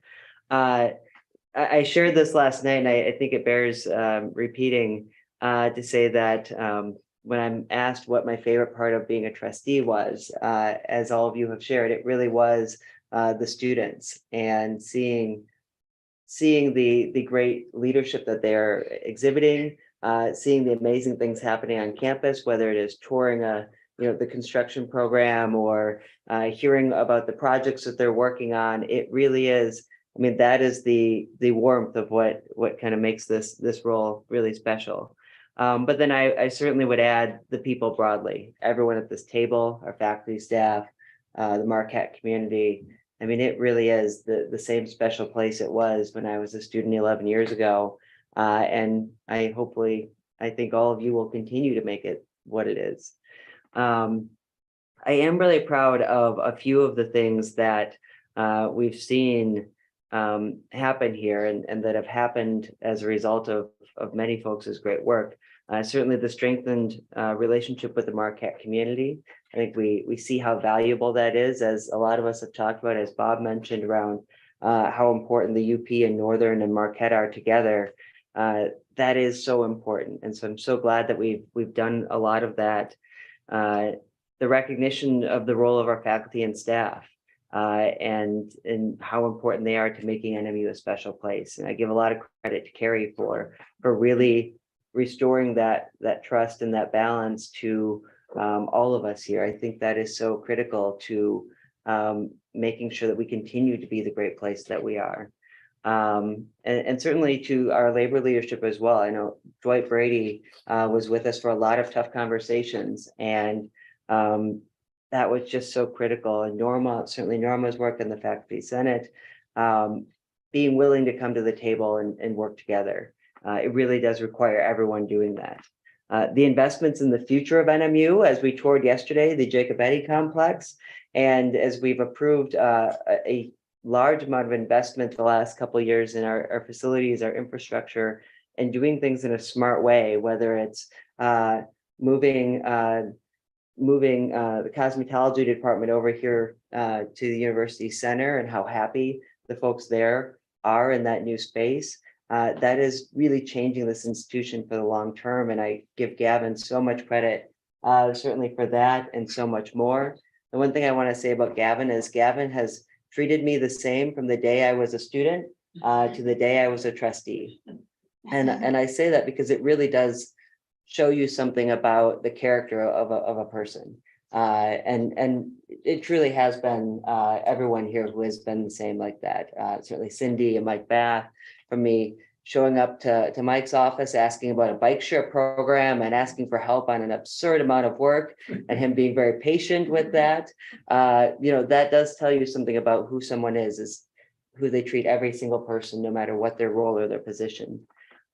I shared this last night, and I think it bears repeating to say that when I'm asked what my favorite part of being a trustee was, as all of you have shared, it really was the students and seeing the great leadership that they're exhibiting, seeing the amazing things happening on campus, whether it is touring the construction program or hearing about the projects that they're working on. It really is. I mean, that is the warmth of what kind of makes this role really special. But then I certainly would add the people broadly, everyone at this table, our faculty, staff, the Marquette community. I mean, it really is the same special place it was when I was a student 11 years ago. And I think all of you will continue to make it what it is. I am really proud of a few of the things that we've seen happen here and that have happened as a result of many folks' great work. Certainly the strengthened relationship with the Marquette community. I think we see how valuable that is, as a lot of us have talked about, as Bob mentioned, around how important the UP and Northern and Marquette are together. That is so important. And so I'm so glad that we've done a lot of that. The recognition of the role of our faculty and staff and how important they are to making NMU a special place. And I give a lot of credit to Carrie for really restoring that trust and that balance to all of us here. I think that is so critical to making sure that we continue to be the great place that we are. And certainly to our labor leadership as well. I know Dwight Brady was with us for a lot of tough conversations, and that was just so critical. And Norma's work in the faculty senate, being willing to come to the table and work together. It really does require everyone doing that. The investments in the future of NMU, as we toured yesterday, the Jacobetti complex, and as we've approved a large amount of investment the last couple of years in our facilities, our infrastructure, and doing things in a smart way, whether it's moving the cosmetology department over here to the university center, and how happy the folks there are in that new space. That is really changing this institution for the long term. And I give Gavin so much credit, certainly for that and so much more. The one thing I want to say about Gavin is Gavin has treated me the same from the day I was a student to the day I was a trustee. And I say that because it really does show you something about the character of a person. And it truly has been everyone here who has been the same like that. Certainly Cindy and Mike Bath, from me showing up to Mike's office, asking about a bike share program and asking for help on an absurd amount of work, and him being very patient with that. That does tell you something about who someone is who they treat every single person, no matter what their role or their position.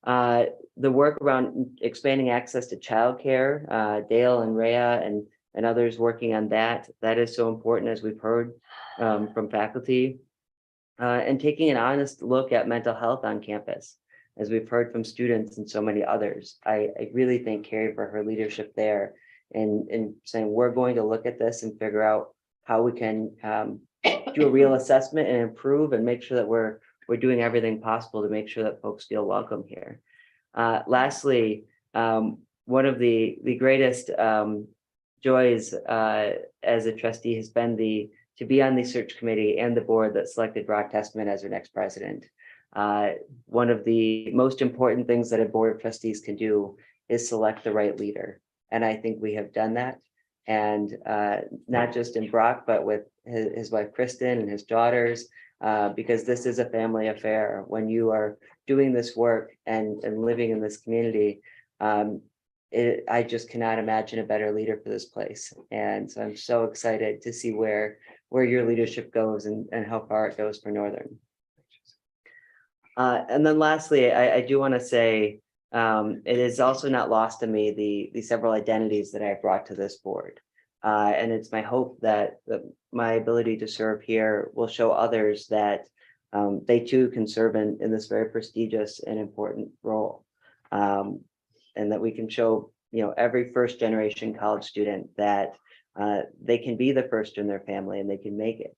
The work around expanding access to childcare, Dale and Rhea and others working on that is so important, as we've heard from faculty. And taking an honest look at mental health on campus, as we've heard from students and so many others. I really thank Carrie for her leadership there and saying, we're going to look at this and figure out how we can do a real assessment and improve and make sure that we're doing everything possible to make sure that folks feel welcome here. Lastly, one of the greatest joys as a trustee has been to be on the search committee and the board that selected Brock Testament as our next president. One of the most important things that a board of trustees can do is select the right leader. And I think we have done that. And not just in Brock, but with his wife, Kristen, and his daughters, because this is a family affair. When you are doing this work and living in this community. I just cannot imagine a better leader for this place. And so I'm so excited to see where your leadership goes and how far it goes for Northern. And then lastly, I do want to say, it is also not lost to me the several identities that I've brought to this board. And it's my hope that my ability to serve here will show others that they too can serve in this very prestigious and important role. And that we can show, every first generation college student that they can be the first in their family and they can make it.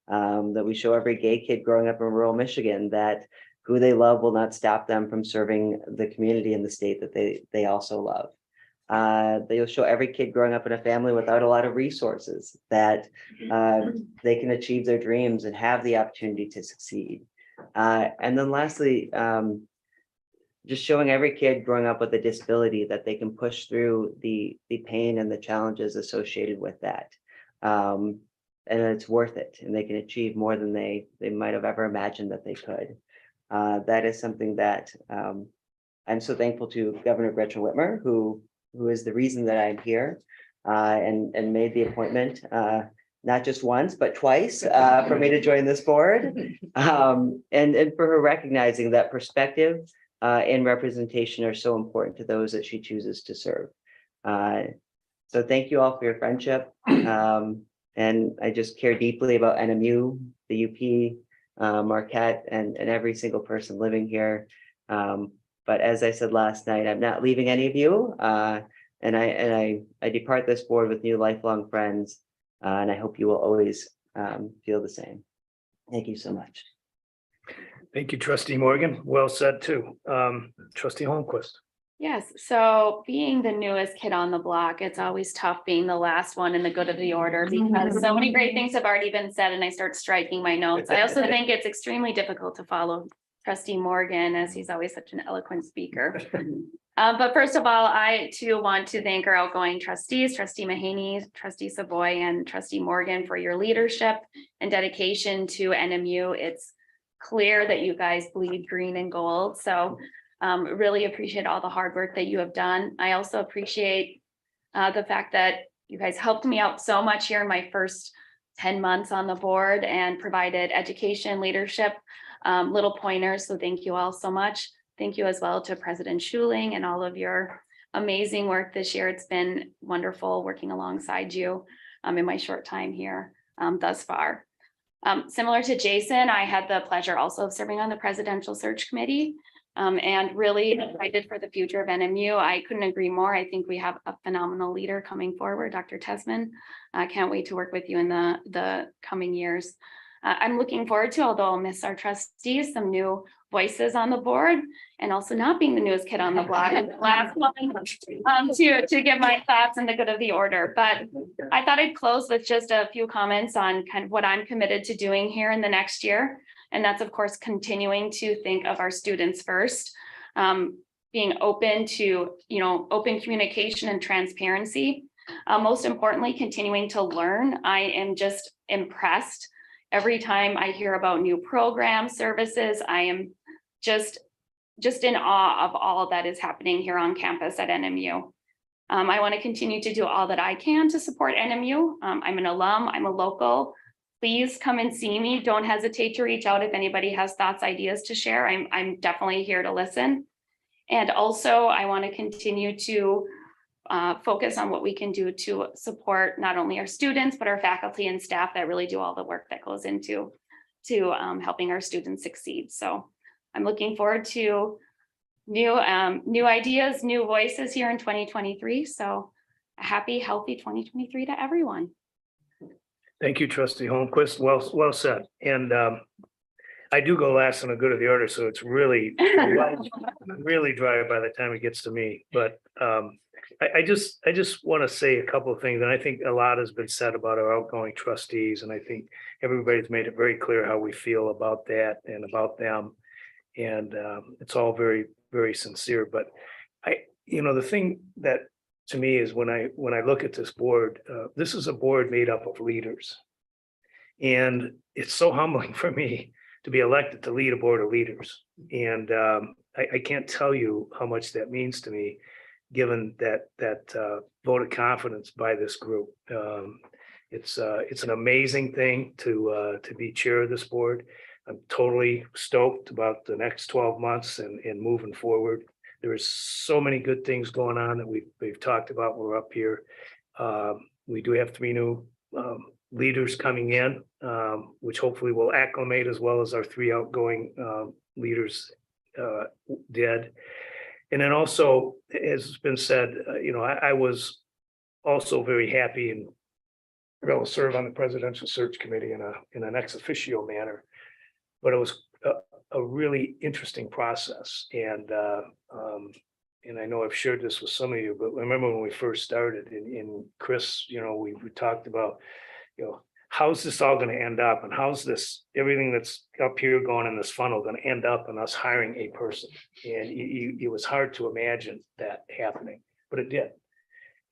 That we show every gay kid growing up in rural Michigan that who they love will not stop them from serving the community in the state that they also love. They'll show every kid growing up in a family without a lot of resources that they can achieve their dreams and have the opportunity to succeed. And then lastly, just showing every kid growing up with a disability that they can push through the pain and the challenges associated with that. And it's worth it, and they can achieve more than they might have ever imagined that they could. That is something that I'm so thankful to Governor Gretchen Whitmer, who is the reason that I'm here and made the appointment, not just once, but twice for me to join this board. And for her recognizing that perspective and representation are so important to those that she chooses to serve. So thank you all for your friendship. And I just care deeply about NMU, the UP, Marquette, and every single person living here. But as I said last night, I'm not leaving any of you. And I depart this board with new lifelong friends. And I hope you will always feel the same. Thank you so much. Thank you, Trustee Morgan. Well said too. Trustee Holmquist. Yes, so being the newest kid on the block, it's always tough being the last one in the good of the order because so many great things have already been said and I start striking my notes. I also think it's extremely difficult to follow Trustee Morgan as he's always such an eloquent speaker. But first of all, I too want to thank our outgoing trustees, Trustee Mahaney, Trustee Savoy, and Trustee Morgan for your leadership and dedication to NMU. It's clear that you guys bleed green and gold. So really appreciate all the hard work that you have done. I also appreciate the fact that you guys helped me out so much here in my first 10 months on the board and provided education, leadership, little pointers. So thank you all so much. Thank you as well to President Schuling and all of your amazing work this year. It's been wonderful working alongside you in my short time here thus far. Similar to Jason, I had the pleasure also of serving on the Presidential Search Committee and really excited for the future of NMU. I couldn't agree more. I think we have a phenomenal leader coming forward, Dr. Tesman. I can't wait to work with you in the coming years. I'm looking forward to, although I'll miss our trustees, some new voices on the board and also not being the newest kid on the block and the last one to give my thoughts in the good of the order. But I thought I'd close with just a few comments on kind of what I'm committed to doing here in the next year. And that's, of course, continuing to think of our students first, being open to, open communication and transparency. Most importantly, continuing to learn. I am just impressed every time I hear about new programs, services. I am just in awe of all that is happening here on campus at NMU. I want to continue to do all that I can to support NMU. I'm an alum, I'm a local. Please come and see me. Don't hesitate to reach out if anybody has thoughts, ideas to share. I'm definitely here to listen. And also I want to continue to focus on what we can do to support not only our students, but our faculty and staff that really do all the work that goes into helping our students succeed. So I'm looking forward to new ideas, new voices here in 2023. So a happy, healthy 2023 to everyone. Thank you, Trustee Holmquist. Well said. And I do go last on the good of the order, so it's really, really dry by the time it gets to me. But I just want to say a couple of things, and I think a lot has been said about our outgoing trustees, and I think everybody's made it very clear how we feel about that and about them, and it's all very, very sincere. But the thing that to me is when I look at this board, this is a board made up of leaders, and it's so humbling for me to be elected to lead a board of leaders. And I can't tell you how much that means to me, given that vote of confidence by this group. It's an amazing thing to be chair of this board. I'm totally stoked about the next 12 months and moving forward. There's so many good things going on that we've talked about. We're up here. We do have 3 new leaders coming in, which hopefully will acclimate as well as our 3 outgoing leaders did. And then also, as has been said, I was also very happy and will serve on the presidential search committee in an ex officio manner. But it was a really interesting process. And I know I've shared this with some of you, but remember when we first started in Chris, we talked about, how's this all going to end up, and how's this, everything that's up here going in this funnel going to end up in us hiring a person? And it was hard to imagine that happening, but it did.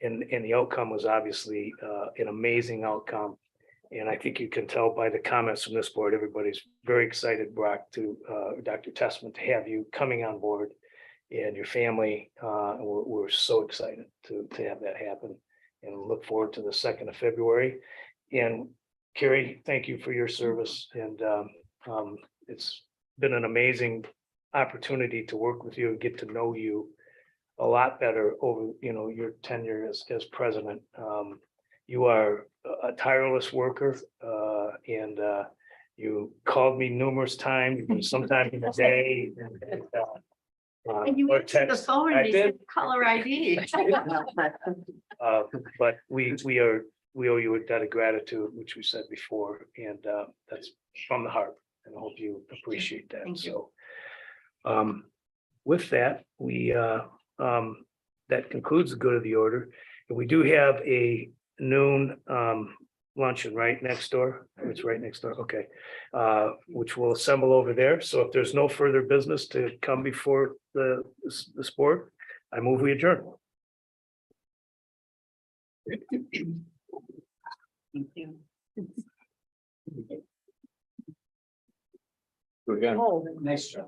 And the outcome was obviously an amazing outcome. And I think you can tell by the comments from this board, everybody's very excited, Brock, to Dr. Testament, to have you coming on board and your family. We're so excited to have that happen and look forward to the 2nd of February. And Carrie, thank you for your service. And it's been an amazing opportunity to work with you and get to know you a lot better over, your tenure as president. You are a tireless worker, and you called me numerous times, sometimes in a day. And you or answered the text. phone I and you did. said caller ID. But we owe you a debt of gratitude, which we said before, and that's from the heart. And I hope you appreciate that. Thank you. So, with that, that concludes the good of the order. And we do have a noon luncheon right next door. It's right next door. Okay. Which will assemble over there. So if there's no further business to come before this board, I move we adjourn. Thank you. Again. Oh, nice job.